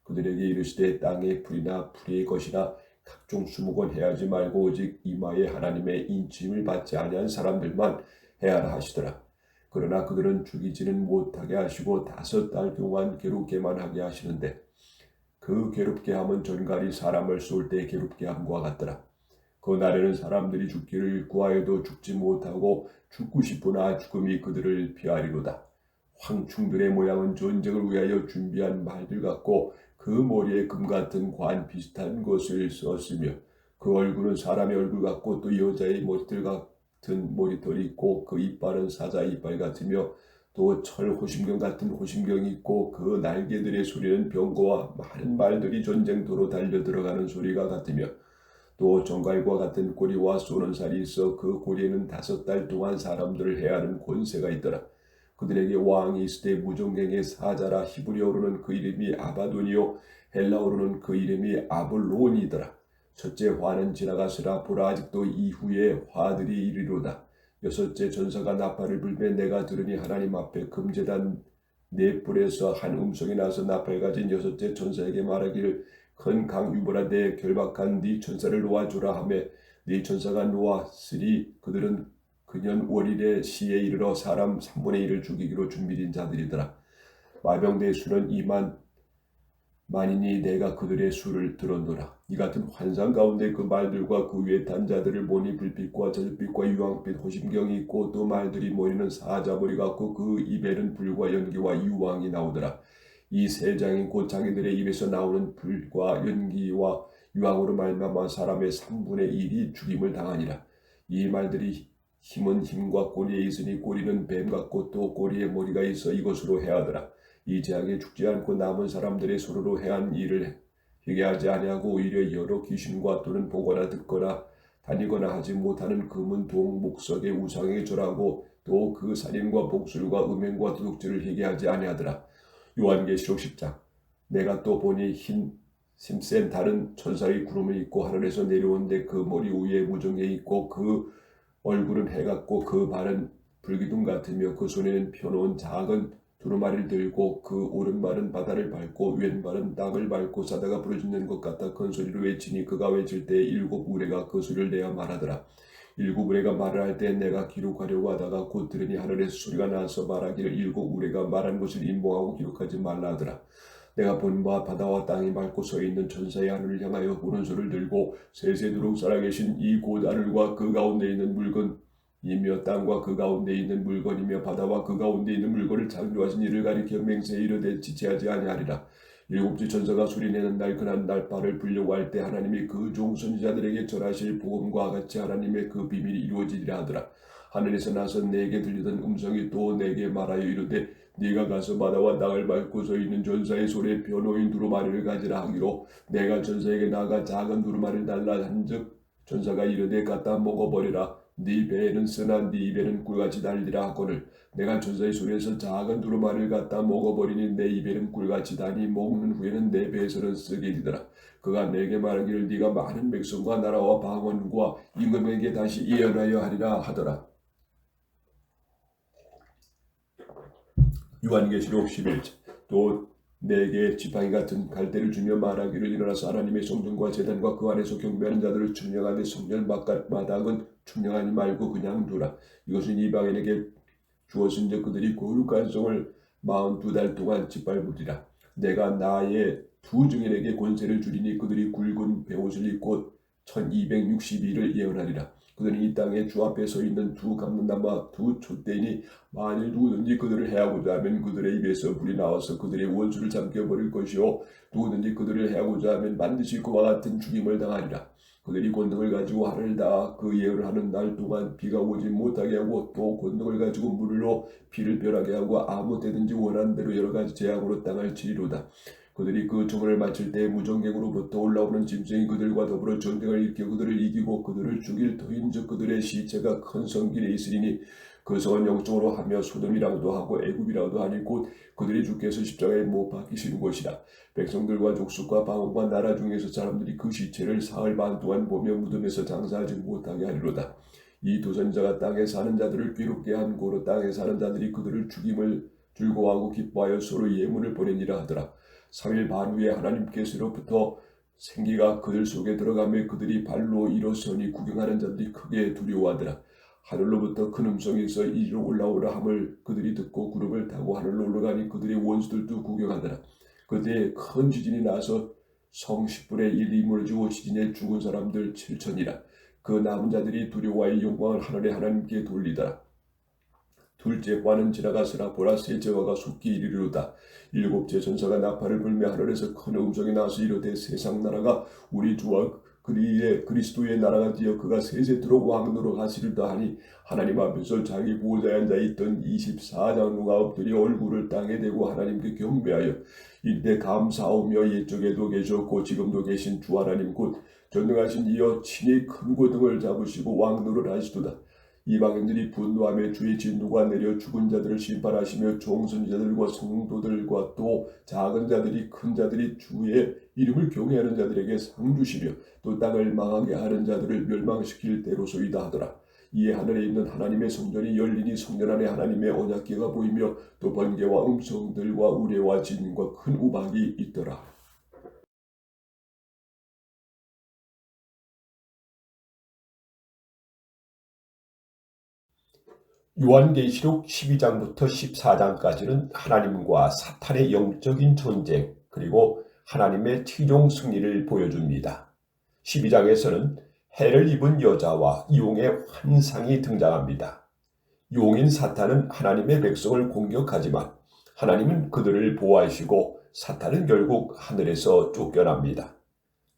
Speaker 1: 그들에게 이르시되 땅의 풀이나 풀의 것이나 각종 수목은 해하지 말고 오직 이마에 하나님의 인침을 받지 아니한 사람들만 해하라 하시더라. 그러나 그들은 죽이지는 못하게 하시고 5달 동안 괴롭게만 하게 하시는데 그 괴롭게 함은 전갈이 사람을 쏠 때 괴롭게 함과 같더라. 그 날에는 사람들이 죽기를 구하여도 죽지 못하고 죽고 싶으나 죽음이 그들을 피하리로다. 황충들의 모양은 전쟁을 위하여 준비한 말들 같고 그 머리에 금 같은 관 비슷한 것을 썼으며 그 얼굴은 사람의 얼굴 같고 또 여자의 머리털 같은 머리털이 있고 그 이빨은 사자 이빨 같으며 또 철 호심경 같은 호심경이 있고 그 날개들의 소리는 병거와 많은 말들이 전쟁터로 달려 들어가는 소리가 같으며 또 정갈과 같은 꼬리와 쏘는 살이 있어 그 꼬리에는 5달 동안 사람들을 해하는 권세가 있더라. 그들에게 왕이 있으되 무정갱의 사자라. 히브리어로는 그 이름이 아바돈이요 헬라어로는 그 이름이 아볼론이더라. 첫째 화는 지나갔으나 보라 아직도 이후에 화들이 이르리로다. 여섯째 전사가 나팔을 불매 내가 들으니 하나님 앞에 금제단 네 뿔에서 한 음성이 나서 나팔 가진 여섯째 천사에게 말하기를 큰 강 유브라데 결박한 네 천사를 놓아주라 하며 네 천사가 놓았으리 그들은 그년 월일에 시에 이르러 사람 3분의 1을 죽이기로 준비된 자들이더라. 마병대의 수는 2만 만이니 내가 그들의 수를 들었노라. 이 같은 환상 가운데 그 말들과 그 위에 탄 자들을 보니 불빛과 저녁빛과 유황빛 호심경이 있고 또 말들이 모이는 사자머리 같고 그 입에는 불과 연기와 유황이 나오더라. 이 세 장이 곧 자기들의 입에서 나오는 불과 연기와 유황으로 말미암아 사람의 3분의 1이 죽임을 당하니라. 이 말들이 힘은 힘과 꼬리에 있으니 꼬리는 뱀 같고 또 꼬리에 머리가 있어 이것으로 해하더라. 이 재앙에 죽지 않고 남은 사람들의 서로로 해한 일을 회개하지 아니하고 오히려 여러 귀신과 또는 보거나 듣거나 다니거나 하지 못하는 금은 동 목석의 우상에 절하고 또 그 살인과 복술과 음행과 도둑질을 회개하지 아니하더라. 요한계시록 10장. 내가 또 보니 흰 힘센 다른 천사의 구름을 입고 하늘에서 내려오는데 그 머리 위에 무정에 있고 그 얼굴은 해 같고 그 발은 불기둥 같으며 그 손에는 펴놓은 작은 두루마리를 들고 그 오른발은 바다를 밟고 왼발은 땅을 밟고 사다가 부르짖는 것 같아 큰 소리로 외치니 그가 외칠 때 7 우레가 그 소리를 내어 말하더라. 7 우레가 말을 할 때 내가 기록하려고 하다가 곧 들으니 하늘에서 소리가 나서 말하기를 7 우레가 말한 것을 인봉하고 기록하지 말라 하더라. 내가 본 바 바다와 땅이 밟고 서 있는 천사의 하늘을 향하여 오른손을 들고 세세도록 살아계신 이 곧 하늘과 그 가운데 있는 물건이며 땅과 그 가운데 있는 물건이며 바다와 그 가운데 있는 물건을 창조하신 이를 가리켜 맹세히 이르되 지체하지 아니하리라. 7째 천사가 소리내는 날 그날 날파를 불려고 할 때 하나님이 그 종 선지자들에게 전하실 복음과 같이 하나님의 그 비밀이 이루어지리라 하더라. 하늘에서 나서 내게 들리던 음성이 또 내게 말하여 이르되 네가 가서 바다와 땅을 밟고 서 있는 전사의 손에 펴놓인 두루마리를 가지라 하기로 내가 전사에게 나가 작은 두루마리를 달라 한즉 전사가 이르되 갖다 먹어버리라. 네 배에는 쓰나 네 입에는 꿀같이 달리라 하거늘 내가 전사의 손에서 작은 두루마리를 갖다 먹어버리니 내 입에는 꿀같이 다니 먹는 후에는 내 배에서는 쓰게 되더라. 그가 내게 말하기를 네가 많은 백성과 나라와 방언과 임금에게 다시 예언하여 하리라 하더라. 요한계시록 11장. 또 내게 지팡이 같은 갈대를 주며 말하기를 일어나서 하나님의 성전과 제단과 그 안에서 경배하는 자들을 충령하되 성전 바깥 마당은 충령하지 말고 그냥 두라. 이것은 이방인에게 주었은즉 그들이 거룩한 성을 42달 동안 짓밟으리라. 내가 나의 두 증인에게 권세를 주리니 그들이 굵은 베옷을 입고 1262일을 예언하리라. 그들은 이 땅에 주 앞에 서 있는 두 감람나무와 두 촛대이니 만일 누구든지 그들을 해하고자 하면 그들의 입에서 불이 나와서 그들의 원수를 잠겨버릴 것이요 누구든지 그들을 해하고자 하면 반드시 그와 같은 죽임을 당하리라. 그들이 권능을 가지고 하늘을 다 그 예언을 하는 날 동안 비가 오지 못하게 하고 또 권능을 가지고 물로 비를 멸하게 하고 아무 때든지 원하는 대로 여러 가지 재앙으로 땅을 치리로다. 그들이 그 정을 마칠 때 무정객으로부터 올라오는 짐승이 그들과 더불어 전쟁을 일으켜 그들을 이기고 그들을 죽일 터인즉 그들의 시체가 큰 성길에 있으리니 그 성은 영적으로 하며 소돔이라고도 하고 애굽이라고도 하니 곧 그들이 주께서 십자가에 못 박히시는 곳이라. 백성들과 족속과 방언과 나라 중에서 사람들이 그 시체를 사흘 반 동안 보며 무덤에서 장사하지 못하게 하리로다. 이 두 선지자가 땅에 사는 자들을 괴롭게 한 고로 땅에 사는 자들이 그들을 죽임을 즐거워하고 기뻐하여 서로 예물을 보내니라 하더라. 3일 반 후에 하나님께서로부터 생기가 그들 속에 들어가며 그들이 발로 일어서니 구경하는 자들이 크게 두려워하더라. 하늘로부터 큰 음성에서 이리로 올라오라 함을 그들이 듣고 구름을 타고 하늘로 올라가니 그들의 원수들도 구경하더라. 그때 큰 지진이 나서 성 10분의 1이 무너지고 지진에 죽은 사람들 7천이라. 그 남은 자들이 두려워하여 영광을 하늘의 하나님께 돌리더라. 둘째 과는 지나가서라 보라 셋째 과가 속히 이르리로다. 일곱째 전사가 나팔을 불며 하늘에서 큰 음성이 나서 이르되 세상 나라가 우리 주와 그리의 그리스도의 나라가 되어 그가 세세 들어오고 왕노로 가시리다 하니 하나님 앞에서 자기 보호자에 앉아 있던 24장로가 엎드려 얼굴을 땅에 대고 하나님께 경배하여 이때 감사하며 옛적에도 계셨고 지금도 계신 주 하나님 곧 전능하신 이여 친히 큰 고등을 잡으시고 왕노를 하시도다. 이방인들이 분노하며 주의 진노가 내려 죽은 자들을 심판하시며 종선자들과 성도들과 또 작은 자들이 큰 자들이 주의 이름을 경외하는 자들에게 상 주시며 또 땅을 망하게 하는 자들을 멸망시킬 때로소이다 하더라. 이에 하늘에 있는 하나님의 성전이 열리니 성전 안에 하나님의 언약궤가 보이며 또 번개와 음성들과 우레와 진과 큰 우박이 있더라. 요한계시록 12장부터 14장까지는 하나님과 사탄의 영적인 전쟁 그리고 하나님의 최종 승리를 보여줍니다. 12장에서는 해를 입은 여자와 용의 환상이 등장합니다. 용인 사탄은 하나님의 백성을 공격하지만 하나님은 그들을 보호하시고 사탄은 결국 하늘에서 쫓겨납니다.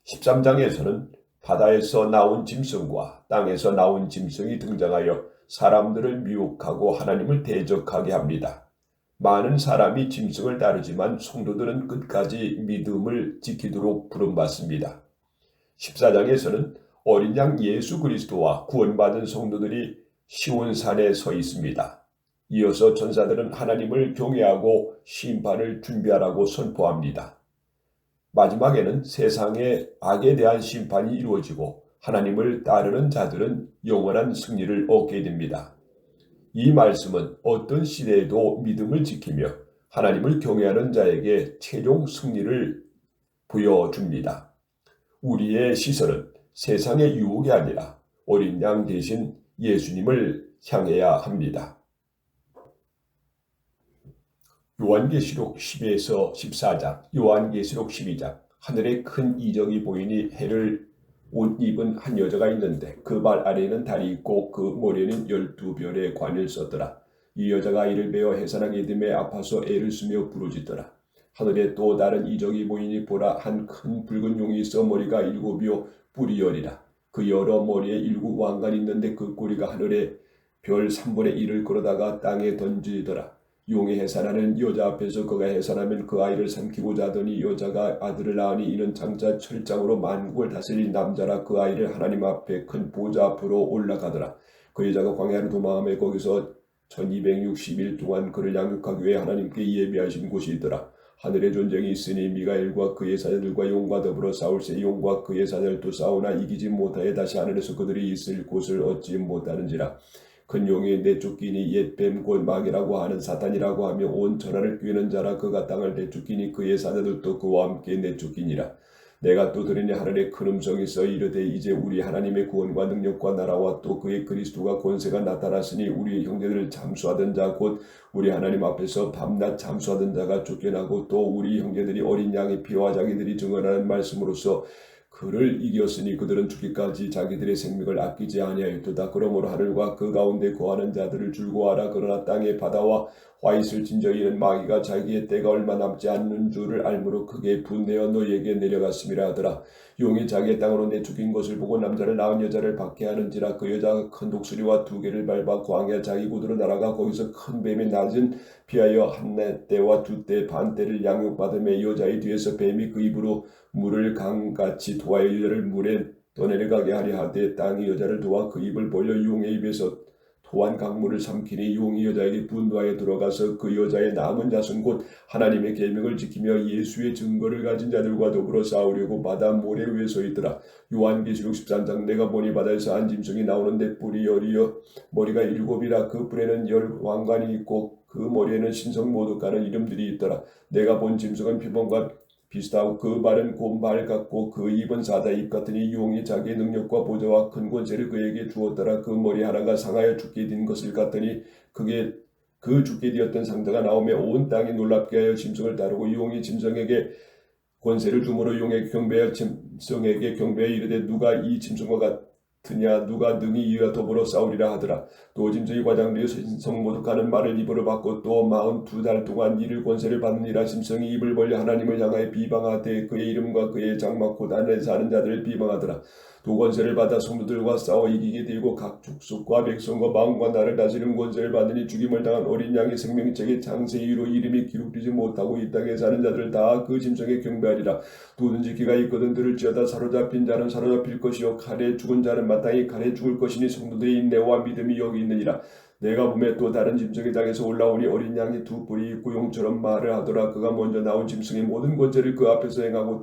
Speaker 1: 13장에서는 바다에서 나온 짐승과 땅에서 나온 짐승이 등장하여 사람들을 미혹하고 하나님을 대적하게 합니다. 많은 사람이 짐승을 따르지만 성도들은 끝까지 믿음을 지키도록 부름받습니다. 14장에서는 어린 양 예수 그리스도와 구원받은 성도들이 시온산에 서 있습니다. 이어서 전사들은 하나님을 경외하고 심판을 준비하라고 선포합니다. 마지막에는 세상의 악에 대한 심판이 이루어지고 하나님을 따르는 자들은 영원한 승리를 얻게 됩니다. 이 말씀은 어떤 시대에도 믿음을 지키며 하나님을 경외하는 자에게 최종 승리를 보여줍니다. 우리의 시선은 세상의 유혹이 아니라 어린 양 대신 예수님을 향해야 합니다. 요한계시록 10에서 14장, 요한계시록 12장. 하늘에 큰 이적이 보이니 해를 옷 입은 한 여자가 있는데 그 발 아래에는 달이 있고 그 머리에는 12별의 관을 썼더라. 이 여자가 이를 베어 해산하게 됨에 아파서 애를 쓰며 부르짖더라. 하늘에 또 다른 이적이 보이니 보라 한 큰 붉은 용이 있어 머리가 7이요 뿔이 10이라. 그 여러 머리에 7 왕관이 있는데 그 꼬리가 하늘에 별 3분의 1을 걸어다가 땅에 던지더라. 용이 해산하는 여자 앞에서 그가 해산하면 그 아이를 삼키고자 하더니 여자가 아들을 낳으니 이는 장차 철장으로 만국을 다스릴 남자라. 그 아이를 하나님 앞에 큰 보좌 앞으로 올라가더라. 그 여자가 광야로 도망하며 거기서 1260일 동안 그를 양육하기 위해 하나님께 예비하신 곳이 있더라. 하늘에 전쟁이 있으니 미가엘과 그의 사자들과 용과 더불어 싸울세. 용과 그의 사자들도 싸우나 이기지 못하여 다시 하늘에서 그들이 있을 곳을 얻지 못하는지라. 큰 용이 내쫓기니 옛뱀 곧 마귀라고 하는 사탄이라고 하며 온 천하를 꿰는 자라. 그가 땅을 내쫓기니 그의 사자들도 그와 함께 내쫓기니라. 내가 또 들으니 하늘에 큰 음성이 있어 이르되 이제 우리 하나님의 구원과 능력과 나라와 또 그의 그리스도가 권세가 나타났으니 우리 형제들을 잠수하던 자 곧 우리 하나님 앞에서 밤낮 잠수하던 자가 쫓겨나고 또 우리 형제들이 어린 양의 피와 자기들이 증언하는 말씀으로써 그를 이겼으니 그들은 죽기까지 자기들의 생명을 아끼지 아니하였도다. 그러므로 하늘과 그 가운데 거하는 자들을 줄고하라. 그러나 땅의 바다와 화잇을 진저이는 마귀가 자기의 때가 얼마 남지 않는 줄을 알므로 크게 분내어 너희에게 내려갔음이라 하더라. 용이 자기의 땅으로 내쫓긴 것을 보고 남자를 낳은 여자를 박해하는지라. 그 여자가 큰 독수리와 두 개를 밟아 광야 자기 곳으로 날아가 거기서 큰 뱀의 낮은 피하여 한 때와 두 때 반 때를 양육받음에 여자의 뒤에서 뱀이 그 입으로 물을 강같이 도하여 여자를 물에 떠내려가게 하려 하되 땅이 여자를 도와 그 입을 벌려 용의 입에서 토한 강물을 삼키니 용이 여자에게 분노하여 들어가서 그 여자의 남은 자손 곧 하나님의 계명을 지키며 예수의 증거를 가진 자들과 더불어 싸우려고 바다 모래 위에 서 있더라. 요한계시록 13장 내가 보니 바다에서 한 짐승이 나오는데 뿔이 열이여 머리가 7이라. 그 뿔에는 10왕관이 있고 그 머리에는 신성 모독하는 이름들이 있더라. 내가 본 짐승은 표범과 비슷하고 그 발은 곰발 같고 그 입은 사자 입 같으니 용이 자기의 능력과 보좌와 큰 권세를 그에게 주었더라. 그 머리 하나가 상하여 죽게 된 것을 같더니 그게 그 죽게 되었던 상자가 나오며 온 땅이 놀랍게 하여 짐승을 다루고 용이 짐승에게 권세를 주므로 용에게 경배하여 짐승에게 경배하여 이르되 누가 이 짐승과 같으냐 누가 능히 이와 더불어 싸우리라 하더라. 또 짐승이 과장되어 신성 모독하는 말을 입으로 받고 또 42달 동안 이를 권세를 받느니라. 짐승이 입을 벌려 하나님을 향하여 비방하되 그의 이름과 그의 장막 곧 안에 사는 자들을 비방하더라. 또 권세를 받아 성도들과 싸워 이기게 되고 각 족속과 백성과 마음과 나를 다스리는 권세를 받으니 죽임을 당한 어린 양의 생명책에 장세의 이로 이름이 기록되지 못하고 이 땅에 사는 자들 다 그 짐승에 경배하리라. 누구든지 기가 있거든 들을지어다. 사로잡힌 자는 사로잡힐 것이요 칼에 죽은 자는 마땅히 칼에 죽을 것이니 성도들의 인내와 믿음이 여기 있느니라. 내가 보매 또 다른 짐승의 땅에서 올라오니 어린 양이 두 뿔이 있고 용처럼 말을 하더라. 그가 먼저 나온 짐승의 모든 권세를 그 앞에서 행하고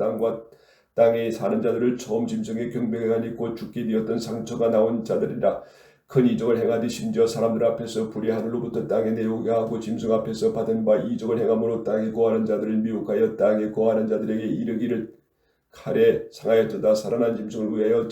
Speaker 1: 땅에 사는 자들을 처음 짐승의 경배가 곧 죽게 되었던 상처가 나온 자들이라. 큰 이적을 행하듯 심지어 사람들 앞에서 불이 하늘로부터 땅에 내려오게 하고 짐승 앞에서 받은 바 이적을 행함으로 땅에 거하는 자들을 미혹하여 땅에 거하는 자들에게 이르기를 칼에 상하였도다. 살아난 짐승을 위하여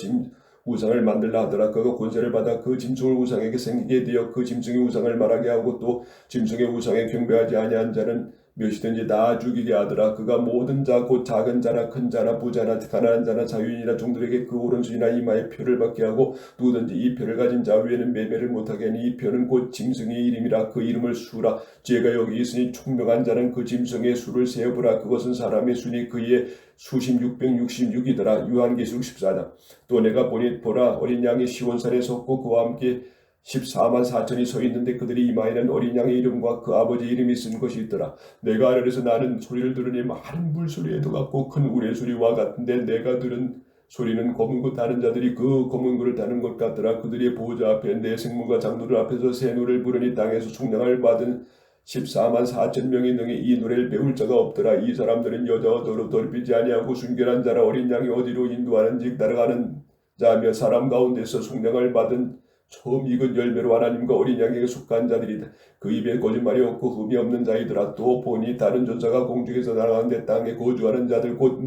Speaker 1: 우상을 만들라 하더라. 그가 권세를 받아 그 짐승을 우상에게 생기게 되어 그 짐승의 우상을 말하게 하고 또 짐승의 우상에 경배하지 아니한 자는 몇이든지 다 죽이게 하더라. 그가 모든 자 곧 작은 자나 큰 자나 부자나 가난한 자나 자유인이나 종들에게 그 오른손이나 이마에 표를 받게 하고 누구든지 이 표를 가진 자 위에는 매매를 못하게 하니 이 표는 곧 짐승의 이름이라. 그 이름을 수라. 죄가 여기 있으니 총명한 자는 그 짐승의 수를 세어보라. 그것은 사람의 수니 그의 수심 666이더라. 요한계시록 14장. 또 내가 보라 어린 양이 시온산에 섰고 그와 함께 14만 4천이 서 있는데 그들이 이마에는 어린 양의 이름과 그 아버지 이름이 쓴 것이 있더라. 내가 하늘에서 나는 소리를 들으니 많은 물소리에도 같고 큰 우레소리와 같은데 내가 들은 소리는 검은 것 다른 자들이 그 검은 것을 다는 것 같더라. 그들의 보호자 앞에 내 생물과 장로들 앞에서 새 노래를 부르니 땅에서 총량을 받은 14만 4천 명이 능히 이 노래를 배울 자가 없더라. 이 사람들은 여자와 더럽히지 아니하고 순결한 자라. 어린 양이 어디로 인도하는지 따라가는 자며 사람 가운데서 총량을 받은 처음 익은 열매로 하나님과 어린 양에게 속한 자들이다. 그 입에 거짓말이 없고 흠이 없는 자이더라. 또 보니 다른 전사가 공중에서 날아가는데 땅에 거주하는 자들 곧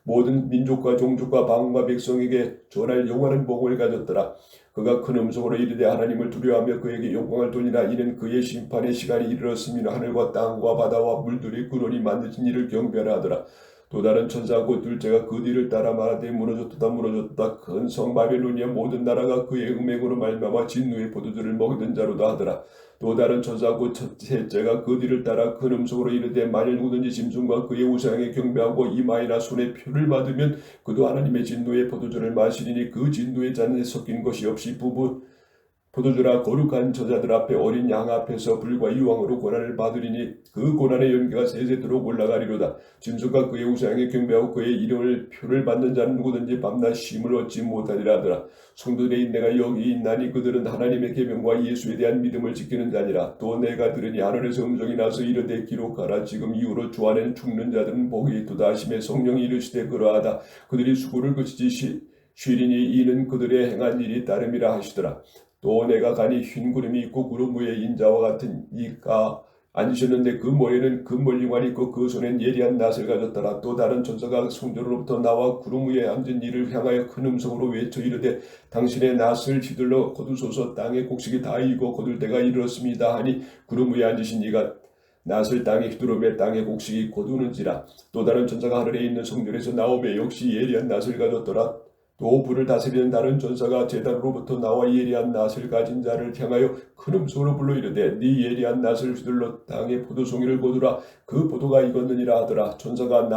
Speaker 1: 모든 민족과 종족과 방언과 백성에게 전할 영원한 복을 가졌더라. 그가 큰 음성으로 이르되 하나님을 두려워하며 그에게 영광을 돌리라. 이는 그의 심판의 시간이 이르렀으며 하늘과 땅과 바다와 물들이 그 손이 만드신 이를 경배하라 하더라. 또 다른 천사 곧 둘째가 그 뒤를 따라 말하되 무너졌다 큰 성 바벨론이여 모든 나라가 그의 음행으로 말미암아 진노의 포도주를 먹이던 자로다 하더라. 또 다른 천사 곧 셋째가 그 뒤를 따라 큰 음성으로 이르되 만일 누구든지 짐승과 그의 우상에 경배하고 이마에나 손에 표를 받으면 그도 하나님의 진노의 포도주를 마시리니 그 진노의 잔에 섞인 것이 없이 포도주라. 거룩한 저자들 앞에 어린 양 앞에서 불과 이왕으로 고난을 받으리니 그 고난의 연기가 세세토록 올라가리로다. 짐승과 그의 우상에 경배하고 그의 이름을 표를 받는 자는 누구든지 밤낮 쉼을 얻지 못하리라 하더라. 성도들의 인내가 여기 있나니 그들은 하나님의 계명과 예수에 대한 믿음을 지키는 자니라. 또 내가 들으니 하늘에서 음성이 나서 이르되 기록하라. 지금 이후로 주 안에는 죽는 자들은 복이 있도다 하시매 성령이 이르시되 그러하다. 그들이 수고를 그치지 쉬리니 이는 그들의 행한 일이 따름이라 하시더라. 또 내가 가니 흰 구름이 있고 구름 위에 인자와 같은 이가 앉으셨는데 그 머리에는 금물 융환이 있고 그 손엔 예리한 낫을 가졌더라. 또 다른 천사가 성전으로부터 나와 구름 위에 앉은 이를 향하여 큰 음성으로 외쳐 이르되 당신의 낫을 휘둘러 거두소서. 땅의 곡식이 다 익어 거둘 때가 이르렀습니다 하니 구름 위에 앉으신 이가 낫을 땅에 휘두르며 땅의 곡식이 거두는지라. 또 다른 천사가 하늘에 있는 성전에서 나오며 역시 예리한 낫을 가졌더라. 또 불을 다스리는 다른 전사가 제단으로부터 나와 예리한 낫을 가진 자를 향하여 큰 음성으로 불러 이르되 네 예리한 낫을 휘둘러 땅의 포도송이를 거두라. 그 포도가 익었느니라 하더라. 천사가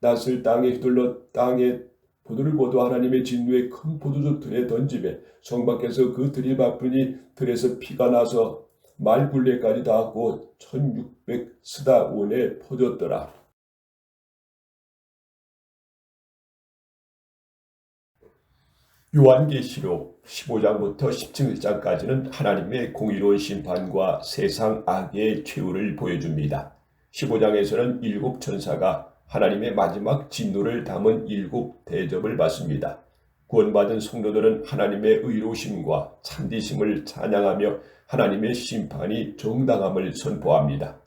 Speaker 1: 낫을 땅에 휘둘러 땅에 포도를 거두 하나님의 진노의 큰 포도주 틀에 던지매 성 밖에서 그 들이 바쁘니 들에서 피가 나서 말굴레까지 닿았고 1600스다 원에 퍼졌더라. 요한계시록 15장부터 17장까지는 하나님의 공의로운 심판과 세상 악의 최후를 보여줍니다. 15장에서는 7 천사가 하나님의 마지막 진노를 담은 7 대접을 받습니다. 구원받은 성도들은 하나님의 의로우심과 참되심을 찬양하며 하나님의 심판이 정당함을 선포합니다.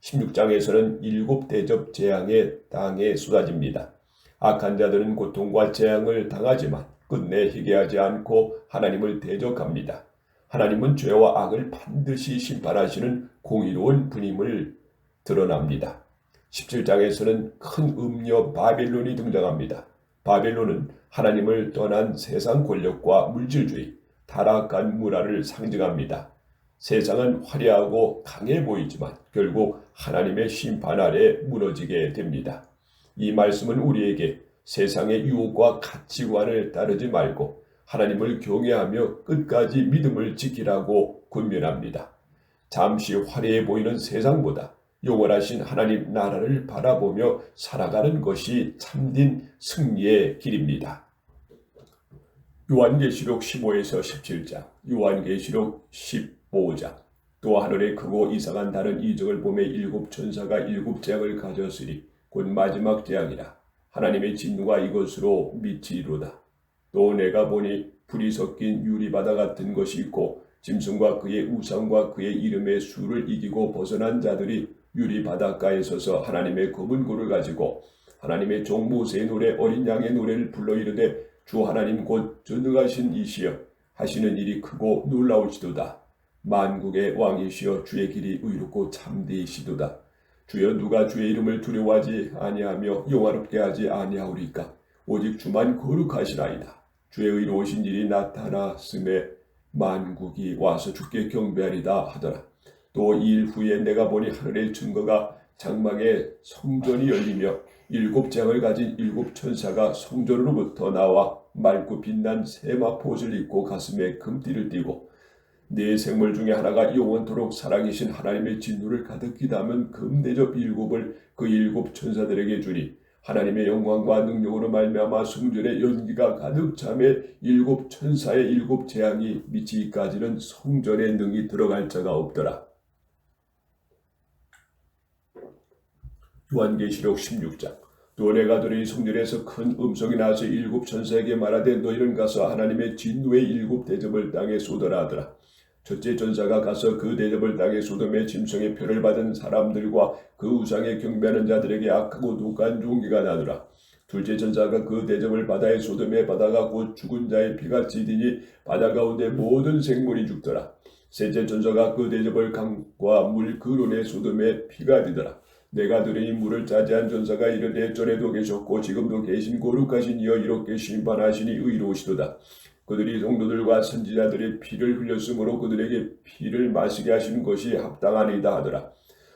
Speaker 1: 16장에서는 7 대접 재앙의 땅에 쏟아집니다. 악한 자들은 고통과 재앙을 당하지만 끝내 회개하지 않고 하나님을 대적합니다. 하나님은 죄와 악을 반드시 심판하시는 공의로운 분임을 드러납니다. 17장에서는 큰 음녀 바벨론이 등장합니다. 바벨론은 하나님을 떠난 세상 권력과 물질주의, 타락한 문화를 상징합니다. 세상은 화려하고 강해 보이지만 결국 하나님의 심판 아래 무너지게 됩니다. 이 말씀은 우리에게 세상의 유혹과 가치관을 따르지 말고 하나님을 경외하며 끝까지 믿음을 지키라고 권면합니다. 잠시 화려해 보이는 세상보다 영원하신 하나님 나라를 바라보며 살아가는 것이 참된 승리의 길입니다. 요한계시록 15에서 17장, 요한계시록 15장. 또 하늘에 크고 이상한 다른 이적을 보매 7 천사가 7 재앙을 가졌으니 곧 마지막 재앙이라. 하나님의 진노가 이것으로 미치리로다. 또 내가 보니 불이 섞인 유리바다 같은 것이 있고 짐승과 그의 우상과 그의 이름의 수를 이기고 벗어난 자들이 유리바닷가에 서서 하나님의 검은 고를 가지고 하나님의 종 모세의 노래 어린 양의 노래를 불러 이르되 주 하나님 곧 전능하신 이시여 하시는 일이 크고 놀라울지도다. 만국의 왕이시여 주의 길이 의롭고 참되이시도다. 주여 누가 주의 이름을 두려워하지 아니하며 영화롭게 하지 아니하오리까. 오직 주만 거룩하시나이다. 주의 의로우신 일이 나타났음에 만국이 와서 주께 경배하리다 하더라. 또 2일 후에 내가 보니 하늘의 증거가 장막에 성전이 열리며 7 재앙을 가진 7 천사가 성전으로부터 나와 맑고 빛난 세마포옷을 입고 가슴에 금띠를 띠고 네 생물 중에 하나가 영원토록 살아계신 하나님의 진노를 가득히 담은 금대접 7을 그 7 천사들에게 주니 하나님의 영광과 능력으로 말미암아 성전에 연기가 가득 차매 7 천사의 7 재앙이 미치기까지는 성전에 능히 들어갈 자가 없더라. 요한계시록 16장. 또 내가 들으니 성전에서 큰 음성이 나서 7 천사에게 말하되 너희는 가서 하나님의 진노의 7 대접을 땅에 쏟아라 하더라. 첫째 전사가 가서 그 대접을 땅에 쏟음에 짐승의 표를 받은 사람들과 그 우상에 경배하는 자들에게 악하고 독한 종기가 나더라. 둘째 전사가 그 대접을 바다에 쏟음에 바다가 곧 죽은 자의 피가 찌디니 바다 가운데 모든 생물이 죽더라. 셋째 전사가 그 대접을 강과 물 근원에 쏟음에 피가 디더라. 내가 들으니 물을 차지한 전사가 이르되 전에도 계셨고 지금도 계신 거룩하신 이여 이렇게 심판하시니 의로우시도다. 그들이 성도들과 선지자들의 피를 흘렸으므로 그들에게 피를 마시게 하시는 것이 합당하니이다 하더라.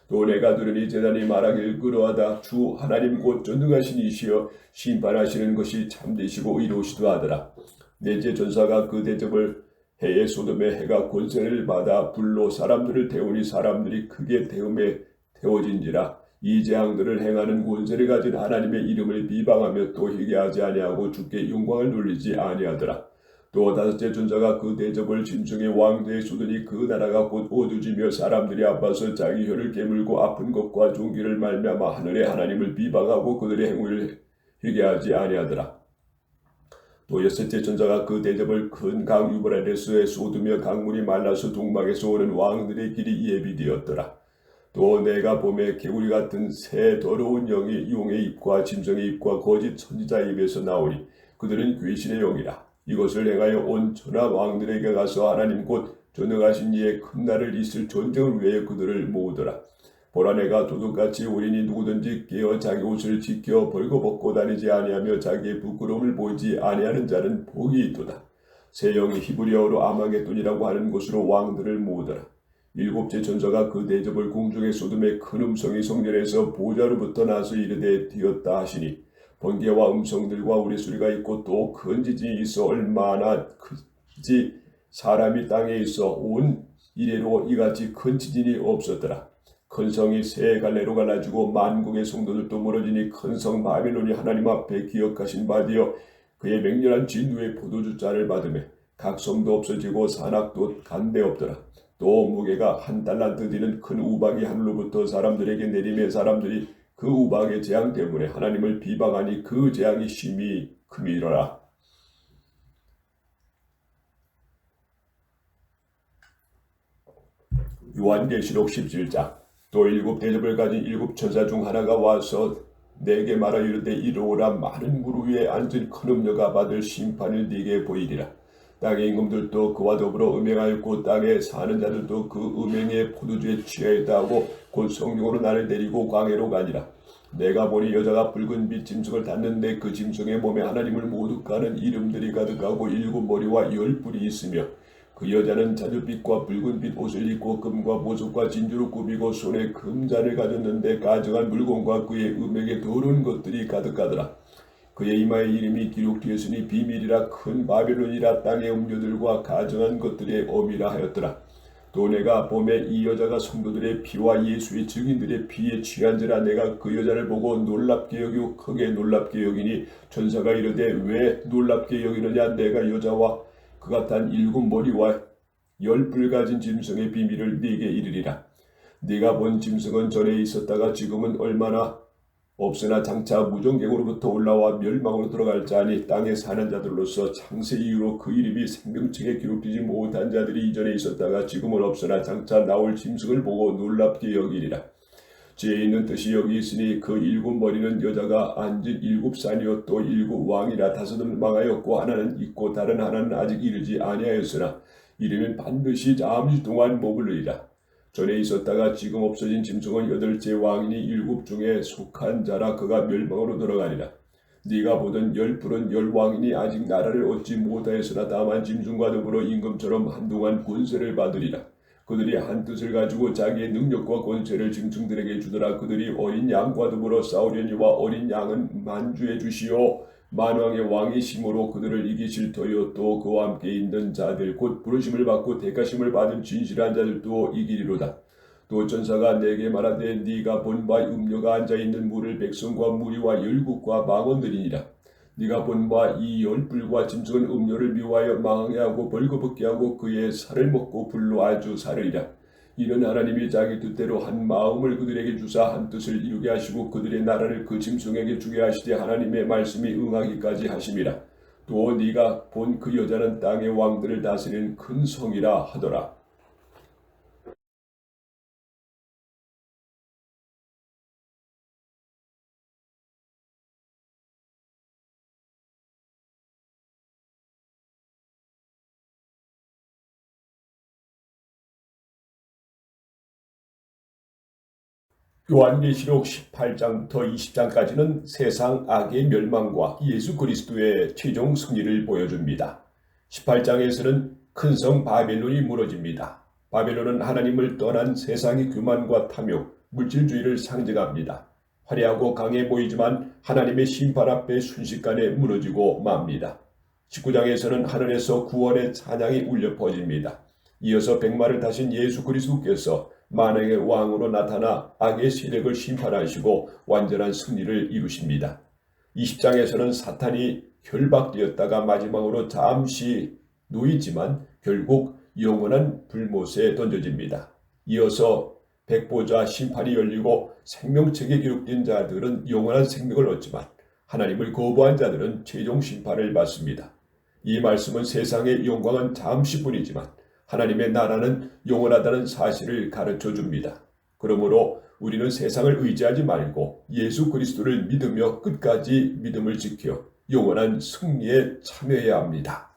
Speaker 1: 또 내가 들으니 제단이 말하길 그러하다. 주 하나님 곧 전능하신 이시여 심판하시는 것이 참되시고 의로우시도다 하더라. 넷째 전사가 그 대접을 해에 소돔의 해가 권세를 받아 불로 사람들을 태우니 사람들이 크게 태움에 태워진지라. 이 재앙들을 행하는 권세를 가진 하나님의 이름을 비방하며 또 회개하지 아니하고 주께 영광을 돌리지 아니하더라. 또 다섯째 전사가 그 대접을 짐승의 왕대에 쏟으니 그 나라가 곧 어두지며 사람들이 아파서 자기 혀를 깨물고 아픈 것과 종기를 말미암아 하늘의 하나님을 비방하고 그들의 행위를 회개하지 아니하더라. 또 여섯째 전사가 그 대접을 큰 강 유브라데스에 쏟으며 강물이 말라서 동방에서 오는 왕들의 길이 예비되었더라. 또 내가 봄에 개구리 같은 새 더러운 영이 용의 입과 짐승의 입과 거짓 선지자의 입에서 나오니 그들은 귀신의 영이라. 이것을 행하여 온 천하 왕들에게 가서 하나님 곧 전능하신 이의 큰 날을 있을 전쟁을 위하여 그들을 모으더라. 보라, 내가 도둑같이 오리니 누구든지 깨어 자기 옷을 지켜 벌거벗고 다니지 아니하며 자기의 부끄러움을 보이지 아니하는 자는 복이 있도다. 새 영이 히브리어로 아마겟돈이라고 하는 곳으로 왕들을 모으더라. 일곱째 전사가 그 대접을 공중에 쏟음에 큰 음성이 성전에서 보좌로부터 나서 이르되 되었다 하시니 번개와 음성들과 우레소리가 있고 또 큰 지진이 있어 얼마나 큰지 사람이 땅에 있어 온 이래로 이같이 큰 지진이 없었더라. 큰 성이 세 갈래로 갈라지고 만국의 성도들도 멀어지니 큰 성 바벨론이 하나님 앞에 기억하신 바 되어 그의 맹렬한 진노의 포도주 잔을 받으며 각 성도 없어지고 산악도 간데 없더라. 또 무게가 한 달란트 되는 큰 우박이 하늘로부터 사람들에게 내리며 사람들이 그 우박의 재앙 때문에 하나님을 비방하니 그 재앙이 심히 큼이로라. 요한계시록 17장. 또 일곱 대접을 가진 일곱 천사 중 하나가 와서 내게 말하 이르되 이르오라. 많은 물 위에 앉은 큰 음녀가 받을 심판을 네게 보이리라. 땅의 임금들도 그와 더불어 음행하였고 땅에 사는 자들도 그 음행의 포도주에 취하였다 하고 곧 성령으로 나를 데리고 광야로 가니라. 내가 보니 여자가 붉은 빛 짐승을 탔는데 그 짐승의 몸에 하나님을 모두 까는 이름들이 가득하고 일곱 머리와 열 뿔이 있으며 그 여자는 자줏빛과 붉은빛 옷을 입고 금과 보석과 진주로 꾸미고 손에 금잔을 가졌는데 가증한 물건과 그의 음행에 더러운 것들이 가득하더라. 그의 이마에 이름이 기록되었으니 비밀이라 큰 바벨론이라 땅의 음료들과 가증한 것들의 어미라 하였더라. 또 내가 봄에 이 여자가 성도들의 피와 예수의 증인들의 피에 취한지라. 내가 그 여자를 보고 놀랍게 여기고 크게 놀랍게 여기니 천사가 이르되 왜 놀랍게 여기느냐. 내가 여자와 그가 탄 일곱 머리와 열 뿔 가진 짐승의 비밀을 네게 이르리라. 네가 본 짐승은 전에 있었다가 지금은 얼마나 없으나 장차 무정객으로부터 올라와 멸망으로 들어갈 자니 땅에 사는 자들로서 창세 이후로 그 이름이 생명책에 기록되지 못한 자들이 이전에 있었다가 지금은 없으나 장차 나올 짐승을 보고 놀랍게 여기리라. 지혜 있는 뜻이 여기 있으니 그 일곱 머리는 여자가 앉은 일곱 산이요 또 일곱 왕이라. 다섯은 망하였고 하나는 있고 다른 하나는 아직 이르지 아니하였으나 이르면 반드시 잠시 동안 머무르리라. 전에 있었다가 지금 없어진 짐승은 여덟째 왕이니 일곱 중에 속한 자라. 그가 멸망으로 들어가리라. 네가 보던 열 뿔은 열 왕이니 아직 나라를 얻지 못하였으나 다만 짐승과 더불어 임금처럼 한동안 권세를 받으리라. 그들이 한 뜻을 가지고 자기의 능력과 권세를 짐승들에게 주더라. 그들이 어린 양과 더불어 싸우려니와 어린 양은 만주해 주시오. 만왕의 왕이 심으로 그들을 이기실 터요. 또 그와 함께 있는 자들 곧 부르심을 받고 대가심을 받은 진실한 자들도 이기리로다. 또 천사가 내게 말하되 네가 본 바 음녀가 앉아있는 물을 백성과 무리와 열국과 망언들이니라. 네가 본 바 이 열불과 짐승은 음료를 미워하여 망하게 하고 벌거벗게 하고 그의 살을 먹고 불로 아주 사르리라. 이는 하나님이 자기 뜻대로 한 마음을 그들에게 주사 한 뜻을 이루게 하시고 그들의 나라를 그 짐승에게 주게 하시되 하나님의 말씀이 응하기까지 하심이라. 또 네가 본 그 여자는 땅의 왕들을 다스리는 큰 성이라 하더라. 요한계시록 18장부터 20장까지는 세상 악의 멸망과 예수 그리스도의 최종 승리를 보여줍니다. 18장에서는 큰 성 바벨론이 무너집니다. 바벨론은 하나님을 떠난 세상의 교만과 탐욕, 물질주의를 상징합니다. 화려하고 강해 보이지만 하나님의 심판 앞에 순식간에 무너지고 맙니다. 19장에서는 하늘에서 구원의 찬양이 울려 퍼집니다. 이어서 백마를 타신 예수 그리스도께서 만왕의 왕으로 나타나 악의 세력을 심판하시고 완전한 승리를 이루십니다. 20장에서는 사탄이 결박되었다가 마지막으로 잠시 놓이지만 결국 영원한 불못에 던져집니다. 이어서 백보자 심판이 열리고 생명책에 기록된 자들은 영원한 생명을 얻지만 하나님을 거부한 자들은 최종 심판을 받습니다. 이 말씀은 세상의 영광은 잠시뿐이지만 하나님의 나라는 영원하다는 사실을 가르쳐 줍니다. 그러므로 우리는 세상을 의지하지 말고 예수 그리스도를 믿으며 끝까지 믿음을 지켜 영원한 승리에 참여해야 합니다.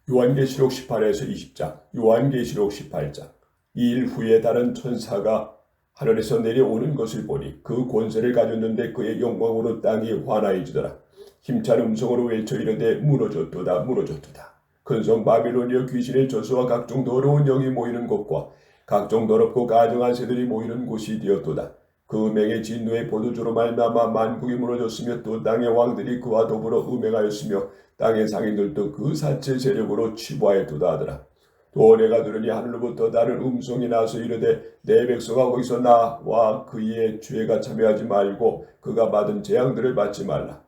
Speaker 1: 요한계시록 18에서 20장, 요한계시록 18장. 이 일 후에 다른 천사가 하늘에서 내려오는 것을 보니 그 권세를 가졌는데 그의 영광으로 땅이 환하여지더라. 힘찬 음성으로 외쳐 이르되 무너졌도다 무너졌도다. 큰 성 바빌론이여 귀신의 저수와 각종 더러운 영이 모이는 곳과 각종 더럽고 가증한 새들이 모이는 곳이 되었도다. 그 음행의 진노의 보도주로 말미암아 만국이 무너졌으며 또 땅의 왕들이 그와 더불어 음행하였으며 땅의 상인들도 그 사체 세력으로 치부하였도다 하더라. 또 내가 들으니 하늘로부터 다른 음성이 나서 이르되 내 백성아 거기서 나와 그의 죄가 참여하지 말고 그가 받은 재앙들을 받지 말라.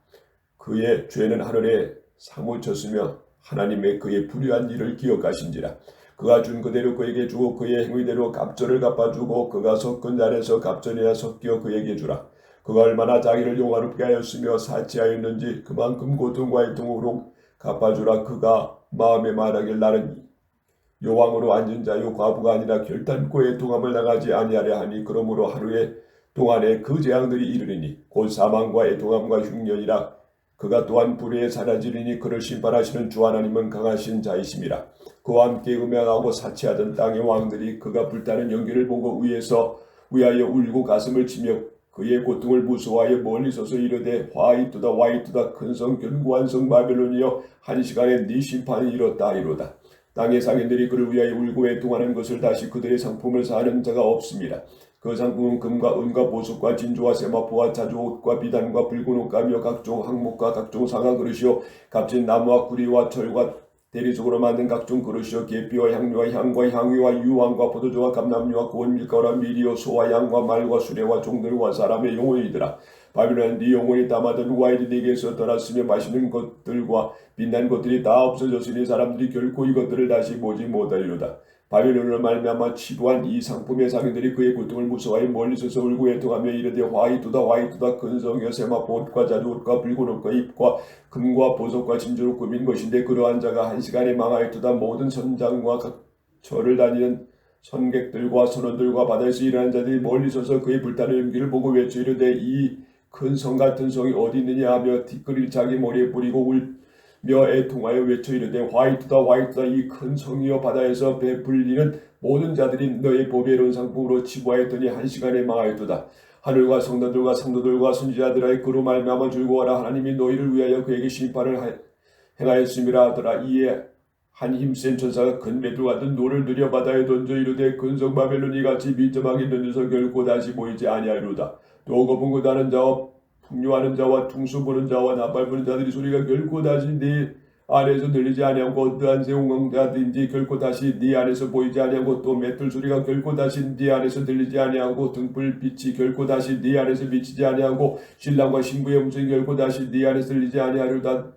Speaker 1: 그의 죄는 하늘에 사무쳤으며 하나님의 그의 불의한 일을 기억하신지라. 그가 준 그대로 그에게 주고 그의 행위대로 갑절을 갚아주고 그가 섞은 잔에서 갑절이나 섞여 그에게 주라. 그가 얼마나 자기를 용화롭게 하였으며 사치하였는지 그만큼 고통과 애통으로 갚아주라. 그가 마음에 말하길 나는 여왕으로 앉은 자요 과부가 아니라 결단코 애통함을 당하지 아니하려 하니 그러므로 하루에 동안에 그 재앙들이 이르리니 곧 사망과 애통함과 흉년이라. 그가 또한 불의에 사라지리니 그를 심판하시는 주 하나님은 강하신 자이심이라. 그와 함께 음행하고 사치하던 땅의 왕들이 그가 불타는 연기를 보고 위하여 울고 가슴을 치며 그의 고통을 무서워하여 멀리 서서 이르되 화이투다 화이투다 큰 성 견고한 성 바벨론이여 한 시간에 네 심판이 이렇다 이로다. 땅의 상인들이 그를 위하여 울고 애통하는 것을 다시 그들의 상품을 사는 자가 없습니다. 그 상품은 금과 은과 보석과 진주와 세마포와 자주옷과 비단과 붉은 옷가며 각종 항목과 각종 상아 그릇이요 값진 나무와 구리와 철과 대리석으로 만든 각종 그릇이요 계피와 향료와 향과 향유와 유황과 포도주와 감람류와 고운 밀가루와 밀이요 소와 양과 말과 수레와 종들과 사람의 영혼이더라. 바빌론은 네 영혼이 담아둔 와인이 네게서 떠났으며 마시는 것들과 빛난 것들이 다 없어졌으니 사람들이 결코 이것들을 다시 보지 못하리로다. 바빌론으로 말미암아 치부한 이 상품의 상인들이 그의 고통을 무서워하여 멀리 서서 울고 애통하며 이르되 화이투다 화이투다 큰 성이여 세마포 옷과 자주옷과 붉은 옷과 잎과 금과 보석과 진주로 꾸민 것인데 그러한 자가 한 시간에 망하였도다. 모든 선장과 절을 다니는 선객들과 선원들과 바다에서 일하는 자들이 멀리 서서 그의 불타는 연기를 보고 외쳐 이르되 이 큰 성 같은 성이 어디 있느냐 하며 티끌을 자기 머리에 뿌리고 울며 애통하여 외쳐 이르되 화이투다 화이투다 이 큰 성이여 바다에서 베풀리는 모든 자들이 너의 보배로운 상품으로 치부하였더니 한 시간에 망하였도다. 하늘과 성도들과 상도들과 선지자들의 그로 말미암아 즐거워하라. 하나님이 너희를 위하여 그에게 심판을 행하였음이라 하더라. 이에 한 힘센 천사가 큰 매도 같은 돌을 들여 바다에 던져 이르되 큰 성 바벨론이 같이 비점하게 던져서 결코 다시 보이지 아니하리로다. 또 거분 고다는 자와 풍요하는 자와 퉁수 부는 자와 나팔 부는 자들이 소리가 결코 다시 네 안에서 들리지 아니하고 어떠한 세웅왕자든지 결코 다시 네 안에서 보이지 아니하고 또 맷돌 소리가 결코 다시 네 안에서 들리지 아니하고 등불 빛이 결코 다시 네 안에서 비치지 아니하고 신랑과 신부의 음성이 결코 다시 네 안에서 들리지 아니하리로다.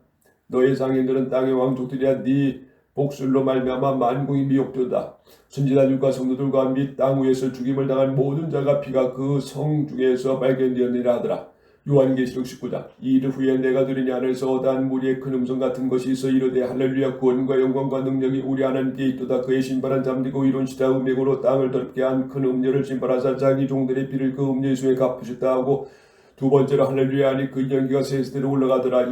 Speaker 1: 너의 상인들은 땅의 왕족들이야 네 복술로 말미암아 만국이 미혹되다. 선지자들과 성도들과 및 땅 위에서 죽임을 당한 모든 자가 피가 그 성 중에서 발견되었느니라 하더라. 요한계시록 19장. 이 일 후에 내가 들으니 하늘에서 어다한 무리의 큰 음성 같은 것이 있어 이르되 할렐루야 구원과 영광과 능력이 우리 하나님께 있도다. 그의 심판은 잠들고 이룬시다. 음액으로 땅을 덮게 한 큰 음료를 심판하사 자기 종들의 피를 그 음료의 수에 갚으셨다 하고 두 번째로 할렐루야 하니 그 연기가 세세대로 올라가더라.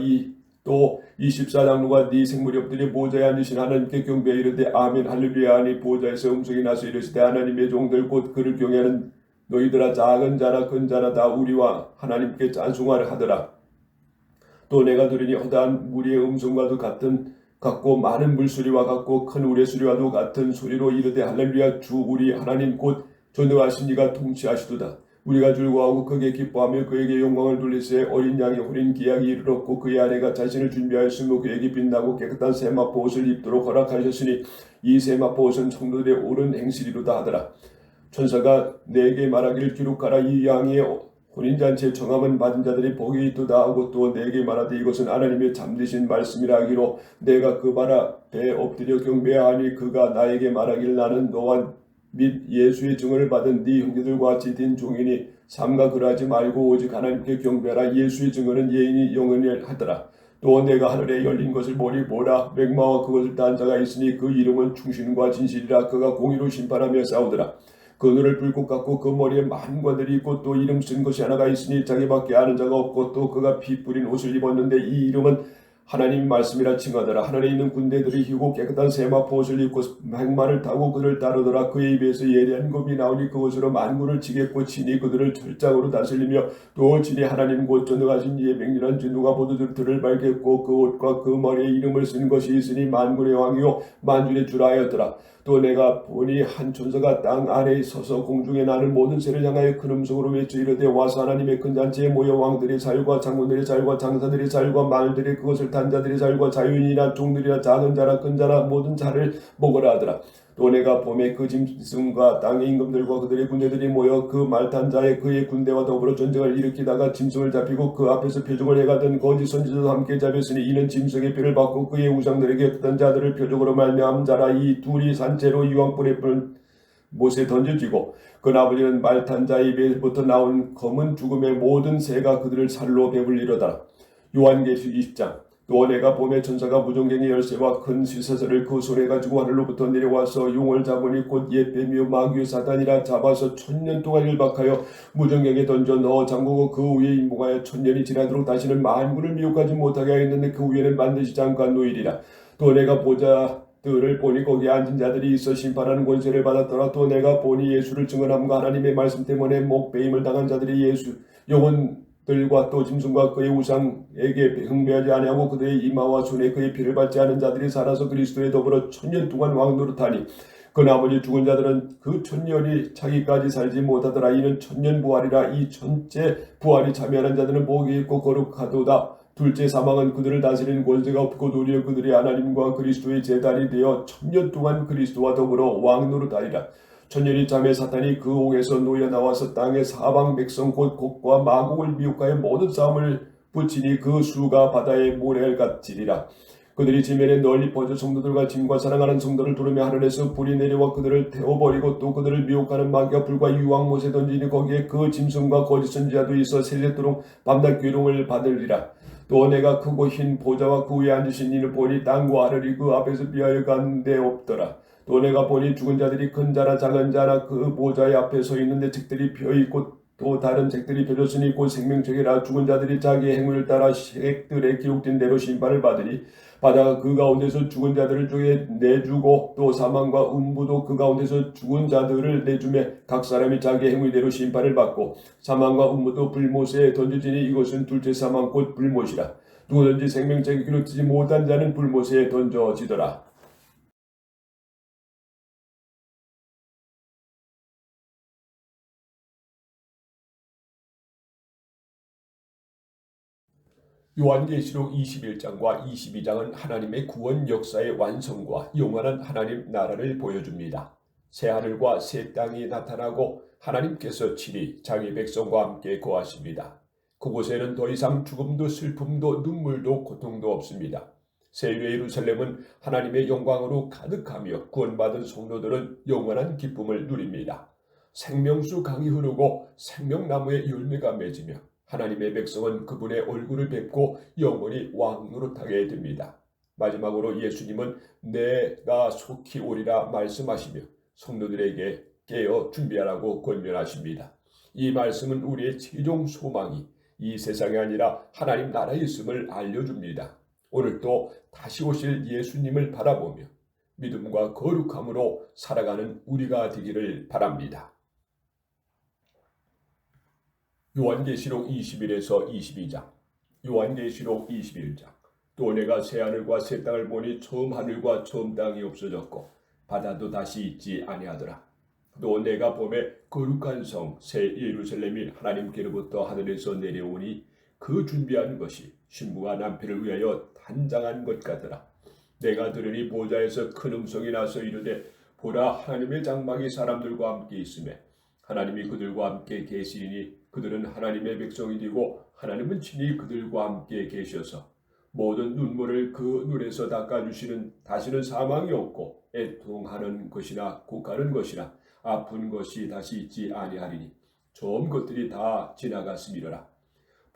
Speaker 1: 또 24장로가 네 생물이 엎드려 보좌에 앉으신 하나님께 경배해 이르되 아멘 할렐루야 하니 보좌에서 음성이 나서 이르시되 하나님의 종들 곧 그를 경외하는 너희들아 작은 자나 큰 자나 다 우리와 하나님께 찬송하려 하더라. 또 내가 들으니 허다한 무리의 음성과도 같고 많은 물소리와 같고 큰 우레소리와도 같은 소리로 이르되 할렐루야 주 우리 하나님 곧 전능하신 이가 통치하시도다. 우리가 즐거워하고 크게 기뻐하며 그에게 영광을 돌리세. 어린 양의 혼인 기약이 이르렀고 그의 아내가 자신을 준비하였으며 그에게 빛나고 깨끗한 세마포 옷을 입도록 허락하셨으니 이 세마포 옷은 성도들의 옳은 행실이로다 하더라. 천사가 내게 말하기를 기록하라. 이 양의 혼인잔치에 청함은 받은 자들이 복이 있도다 하고 또 내게 말하되 이것은 하나님의 잠드신 말씀이라 하기로 내가 그 발 앞에 엎드려 경배하니 그가 나에게 말하기를 나는 너와 및 예수의 증언을 받은 네 형제들과 같이 된 종이니 삼가 그러하지 말고 오직 하나님께 경배하라. 예수의 증언은 예인이 영원히 하더라. 또 내가 하늘에 열린 것을 보니 보라 맹마와 그것을 딴 자가 있으니 그 이름은 충신과 진실이라. 그가 공의로 심판하며 싸우더라. 그 눈을 불꽃 같고 그 머리에 만관들이 있고 또 이름 쓴 것이 하나가 있으니 자기밖에 아는 자가 없고 또 그가 피 뿌린 옷을 입었는데 이 이름은 하나님 말씀이라 칭하더라. 하늘에 있는 군대들이 희고 깨끗한 세마포 옷을 입고 백마를 타고 그를 따르더라. 그의 입에서 예리한 검이 나오니 그것으로 만군을 치겠고 친히 그들을 철장으로 다스리며 또 친히 하나님 곧 전능하신 이의 맹렬한 진노가 모두들을 밝혔고 그 옷과 그 머리에 이름을 쓴 것이 있으니 만군의 왕이요 만주의 주라 하였더라. 또 내가 보니 한 천사가 땅 아래에 서서 공중에 나는 모든 새를 향하여 큰 음성으로 외쳐 이르되 와서 하나님의 큰 잔치에 모여 왕들의 자유와 장군들의 자유와 장사들의 자유와 마을들의 그것을 탄 자들의 자유와 자유인이나 종들이나 작은 자나 큰 자나 모든 자를 먹으라 하더라. 또 내가 봄에 그 짐승과 땅의 임금들과 그들의 군대들이 모여 그 말탄 자의 그의 군대와 더불어 전쟁을 일으키다가 짐승을 잡히고 그 앞에서 표적을 해가던 거짓 선지자도 함께 잡혔으니 이는 짐승의 뼈를 받고 그의 우상들에게 어떤 자들을 표적으로 말미암은 자라. 이 둘이 산채로 이왕불에 뿔 못에 던져지고 그 나머지는 말탄 자의 입에부터 나온 검은 죽음의 모든 새가 그들을 살로 배불리로다. 요한계시 20장. 또 내가 봄에 천사가 무전갱이 열쇠와 큰 쇠사슬을 그 손에 가지고 하늘로부터 내려와서 용을 잡으니 곧 옛 뱀이요 마귀의 사단이라 잡아서 1000년 동안 일박하여 무전갱에 던져 넣어 잠그고 그 위에 임목하여 1000년이 지나도록 다시는 만군을 미혹하지 못하게 하였는데 그 위에는 반드시 잠깐 놓이리라. 또 내가 보자들을 보니 거기에 앉은 자들이 있어 심판하는 권세를 받았더라. 또 내가 보니 예수를 증언함과 하나님의 말씀 때문에 목배임을 당한 자들이 예수 영혼들과 또 짐승과 그의 우상에게 흥배하지 아니하고 그들의 이마와 손에 그의 피를 받지 않은 자들이 살아서 그리스도에 더불어 1000년 동안 왕노릇하니 그 나머지 죽은 자들은 그 1000년이 차기까지 살지 못하더라. 이는 1000년 부활이라. 이 전체 부활이 참여하는 자들은 복이 있고 거룩하도다. 둘째 사망은 그들을 다스리는 권세가 없고 도리어 그들이 하나님과 그리스도의 제단이 되어 1000년 동안 그리스도와 더불어 왕노릇하리라. 1000년이 잠에 사탄이 그 옥에서 놓여 나와서 땅의 사방 백성 곧 곡과 마곡을 미혹하여 모든 싸움을 붙이니 그 수가 바다의 모래같으리라. 그들이 지면에 널리 퍼져 성도들과 짐과 사랑하는 성도를 두르며 하늘에서 불이 내려와 그들을 태워버리고 또 그들을 미혹하는 마귀가 불과 유황못에 던지니 거기에 그 짐승과 거짓 선지자도 있어 셀렛도록 밤낮 괴로움을 받으리라. 또 내가 크고 흰 보좌와 그 위에 앉으신 이를 보니 땅과 하늘이 그 앞에서 비하여 간데 없더라. 또 내가 보니 죽은 자들이 큰 자나 작은 자나 그 보좌의 앞에 서 있는데 책들이 펴있고 또 다른 책들이 펴졌으니 곧 생명책이라. 죽은 자들이 자기의 행위를 따라 책들에 기록된 대로 심판을 받으니 바다가 그 가운데서 죽은 자들을 중에 내주고 또 사망과 음부도 그 가운데서 죽은 자들을 내주매 각 사람이 자기의 행위대로 심판을 받고 사망과 음부도 불못에 던져지니 이것은 둘째 사망 곧 불못이라. 누구든지 생명책에 기록되지 못한 자는 불못에 던져지더라. 요한계시록 21장과 22장은 하나님의 구원 역사의 완성과 영원한 하나님 나라를 보여줍니다. 새하늘과 새 땅이 나타나고 하나님께서 친히 자기 백성과 함께 거하십니다. 그곳에는 더 이상 죽음도 슬픔도 눈물도 고통도 없습니다. 새 예루살렘은 하나님의 영광으로 가득하며 구원받은 성도들은 영원한 기쁨을 누립니다. 생명수 강이 흐르고 생명나무의 열매가 맺으며 하나님의 백성은 그분의 얼굴을 뵙고 영원히 왕노릇하게 됩니다. 마지막으로 예수님은 내가 속히 오리라 말씀하시며 성도들에게 깨어 준비하라고 권면하십니다. 이 말씀은 우리의 최종 소망이 이 세상이 아니라 하나님 나라에 있음을 알려줍니다. 오늘도 다시 오실 예수님을 바라보며 믿음과 거룩함으로 살아가는 우리가 되기를 바랍니다. 요한계시록 21에서 22장. 요한계시록 21장. 또 내가 새 하늘과 새 땅을 보니 처음 하늘과 처음 땅이 없어졌고 바다도 다시 있지 아니하더라. 또 내가 보매 거룩한 성 새 예루살렘이 하나님께로부터 하늘에서 내려오니 그 준비한 것이 신부가 남편을 위하여 단장한 것 같더라. 내가 들으니 보좌에서 큰 음성이 나서 이르되 보라 하나님의 장막이 사람들과 함께 있으매 하나님이 그들과 함께 계시리니 그들은 하나님의 백성이 되고 하나님은 친히 그들과 함께 계셔서 모든 눈물을 그 눈에서 닦아주시는 다시는 사망이 없고 애통하는 것이나 곡하는 것이나 아픈 것이 다시 있지 아니하리니 처음 것들이 다 지나갔음이로라.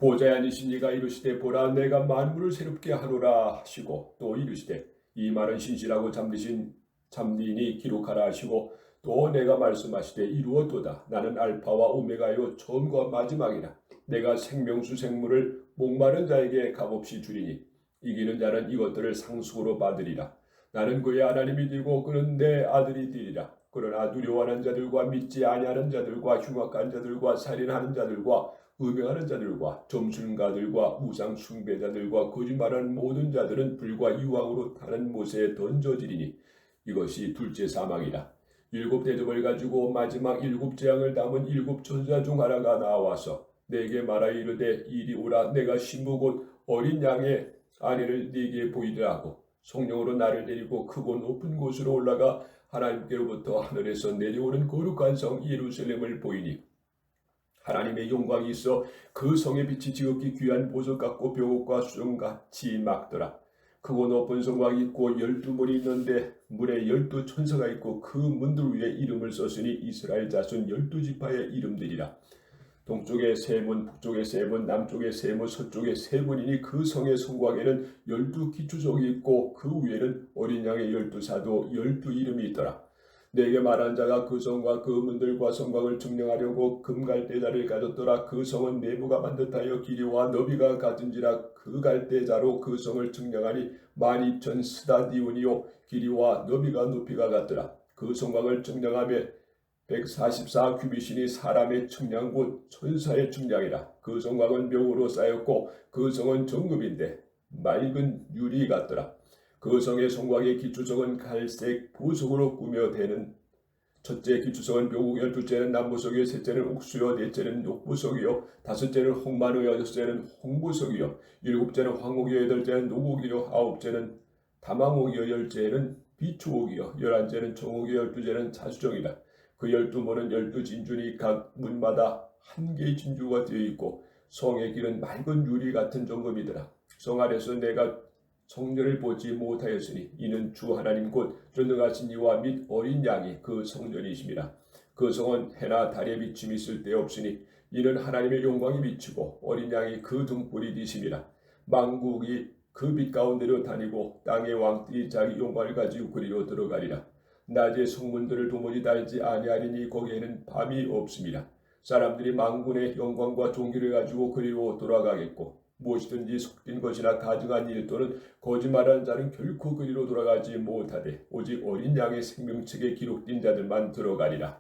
Speaker 1: 보좌에 앉으신 이가 이르시되 보라 내가 만물을 새롭게 하노라 하시고 또 이르시되 이 말은 신실하고 참되신 참되니 기록하라 하시고 또 내가 말씀하시되 이루었도다. 나는 알파와 오메가요 처음과 마지막이라. 내가 생명수 생물을 목마른 자에게 값없이 주리니 이기는 자는 이것들을 상속으로 받으리라. 나는 그의 하나님이 되고 그는 내 아들이 되리라. 그러나 두려워하는 자들과 믿지 아니하는 자들과 흉악한 자들과 살인하는 자들과 음행하는 자들과 점술가들과 우상 숭배자들과 거짓말하는 모든 자들은 불과 유황으로 타는 못에 던져지리니 이것이 둘째 사망이라. 일곱 대접을 가지고 마지막 일곱 재앙을 담은 일곱 천사 중 하나가 나와서 내게 말하 이르되 이리 오라. 내가 신부 곧 어린 양의 아내를 네게 보이리라 하고 성령으로 나를 데리고 크고 높은 곳으로 올라가 하나님께로부터 하늘에서 내려오는 거룩한 성 예루살렘을 보이니 하나님의 영광이 있어 그 성의 빛이 지극히 귀한 보석 같고 벽옥과 수정같이 막더라. 크고 높은 성곽이 있고 12문이 있는데 문에 12천사가 있고 그 문들 위에 이름을 썼으니 이스라엘 자손 12지파의 이름들이라. 동쪽에 세 문, 북쪽에 세 문, 남쪽에 세 문, 서쪽에 세 문이니 그 성의 성곽에는 12기초석이 있고 그 위에는 어린 양의 12사도 12이름이 있더라. 내게 말한 자가 그 성과 그 문들과 성곽을 증명하려고 금갈대자를 가졌더라. 그 성은 내부가 반듯하여 길이와 너비가 같은지라. 그 갈대자로 그 성을 증명하니 12,000 스타디온이요 길이와 너비가 높이가 같더라. 그 성곽을 증명하며 144 규빗이니 사람의 측량 곧 천사의 측량이라. 그 성곽은 벽으로 쌓였고 그 성은 정금인데 맑은 유리 같더라. 그 성의 성곽의 기초석은 갈색 보석으로 꾸며대는 첫째 기초석은 묘국이요, 둘째는 남보석이요, 셋째는 옥수요, 넷째는 녹보석이요, 다섯째는 홍마누요, 여섯째는 홍보석이요, 일곱째는 황옥이요, 여덟째는 노곡이요, 아홉째는 다망옥이요, 열째는 비추옥이요, 열한째는 정옥이요, 열두째는 자수정이다. 그 12문은 12진주니 각 문마다 한 개의 진주가 되어 있고 성의 길은 맑은 유리 같은 정금이더라. 성 안에서 내가 성전을 보지 못하였으니 이는 주 하나님 곧 전능하신 이와 및 어린 양이 그 성전이심이라. 그 성은 해나 달의 비침이 있을 데 없으니 이는 하나님의 영광이 비치고 어린 양이 그 등불이 되심이라. 만국이 그 빛 가운데로 다니고 땅의 왕들이 자기 영광을 가지고 그리로 들어가리라. 낮에 성문들을 도무지 달지 아니하리니 거기에는 밤이 없음이라. 사람들이 만군의 영광과 존귀를 가지고 그리로 돌아가겠고 무엇이든지 섞인 것이나 가증한 일 또는 거짓말하는 자는 결코 그리로 돌아가지 못하되 오직 어린 양의 생명책에 기록된 자들만 들어가리라.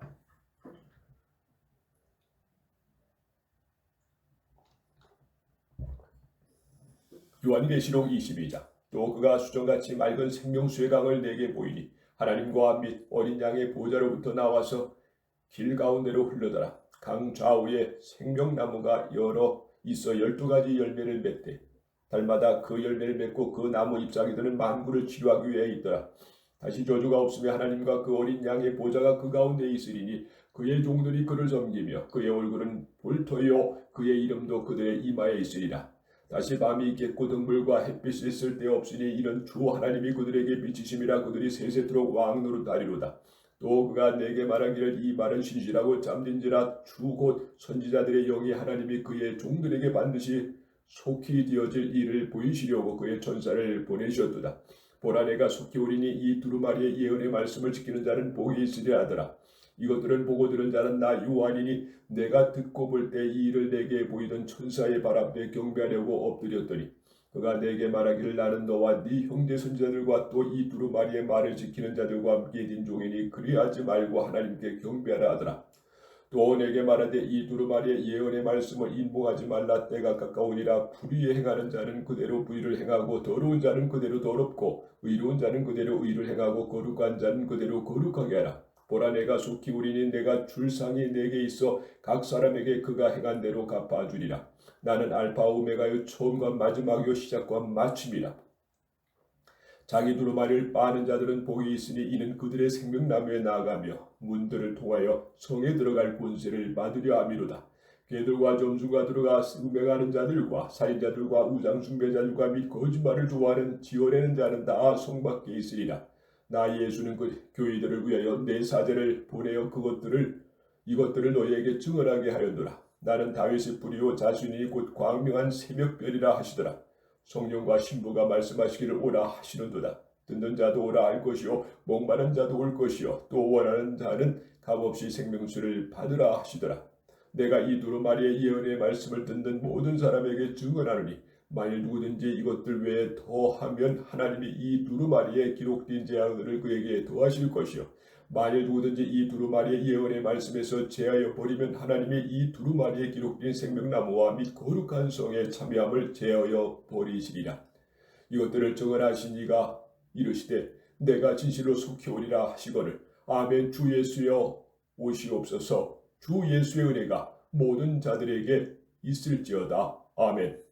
Speaker 1: 요한계시록 22장. 또 그가 수정같이 맑은 생명수의 강을 내게 보이니 하나님과 및 어린 양의 보좌로부터 나와서 길 가운데로 흘러더라. 강 좌우에 생명나무가 여러 있어 12가지 열매를 맺되 달마다 그 열매를 맺고 그 나무 잎사귀들은 만국을 치료하기 위해 있더라. 다시 저주가 없으며 하나님과 그 어린 양의 보좌가 그 가운데 있으리니 그의 종들이 그를 섬기며 그의 얼굴은 볼터요 그의 이름도 그들의 이마에 있으리라. 다시 밤이 있겠고 등불과 햇빛이 있을 데 없으니 이는 주 하나님이 그들에게 비치심이라. 그들이 세세토록 왕 노릇하리로다. 또 그가 내게 말하기를 이 말은 신실하고 참된지라. 주 곧 선지자들의 영이 하나님이 그의 종들에게 반드시 속히 되어질 일을 보이시려고 그의 천사를 보내셨도다. 보라 내가 속히 오리니 이 두루마리의 예언의 말씀을 지키는 자는 복이 있으리라 하더라. 이것들을 보고 들은 자는 나 요한이니 내가 듣고 볼 때 이 일을 내게 보이던 천사의 발 앞에 경배하려고 엎드렸더니 그가 내게 말하기를 나는 너와 네 형제 선지자들과 또 이 두루마리의 말을 지키는 자들과 함께 된 종이니 그리하지 말고 하나님께 경배하라 하더라. 또 내게 말하되 이 두루마리의 예언의 말씀을 인봉하지 말라. 때가 가까우니라. 불의에 행하는 자는 그대로 불의를 행하고 더러운 자는 그대로 더럽고 의로운 자는 그대로 의를 행하고 거룩한 자는 그대로 거룩하게 하라. 보라 내가 속히 오리니 내가 줄 상이 내게 있어 각 사람에게 그가 행한 대로 갚아주리라. 나는 알파 오메가요 처음과 마지막이요 시작과 마침이라. 자기 두루마리를 빠는 자들은 복이 있으니 이는 그들의 생명나무에 나아가며 문들을 통하여 성에 들어갈 권세를 받으려 함이로다. 개들과 점수가 들어가 음행하는 자들과 살인자들과 우상숭배자들과 및 거짓말을 좋아하는 지어내는 자는 다 성 밖에 있으리라. 나 예수는 그 교회들을 위하여 내 사제를 보내어 이것들을 너희에게 증언하게 하려노라. 나는 다윗의 뿌리요 자손이 곧 광명한 새벽별이라 하시더라. 성령과 신부가 말씀하시기를 오라 하시는도다. 듣는 자도 오라 할 것이요 목마른 자도 올 것이요 또 원하는 자는 값없이 생명수를 받으라 하시더라. 내가 이 두루마리의 예언의 말씀을 듣는 모든 사람에게 증언하노니 만일 누구든지 이것들 외에 더하면 하나님이 이 두루마리에 기록된 재앙들을 그에게 더하실 것이요 만일 누구든지 이 두루마리의 예언의 말씀에서 제하여 버리면 하나님이 이 두루마리에 기록된 생명나무와 및 거룩한 성의 참여함을 제하여 버리시리라. 이것들을 증언하신 이가 이르시되 내가 진실로 속히 오리라 하시거늘 아멘. 주 예수여 오시옵소서. 주 예수의 은혜가 모든 자들에게 있을지어다. 아멘.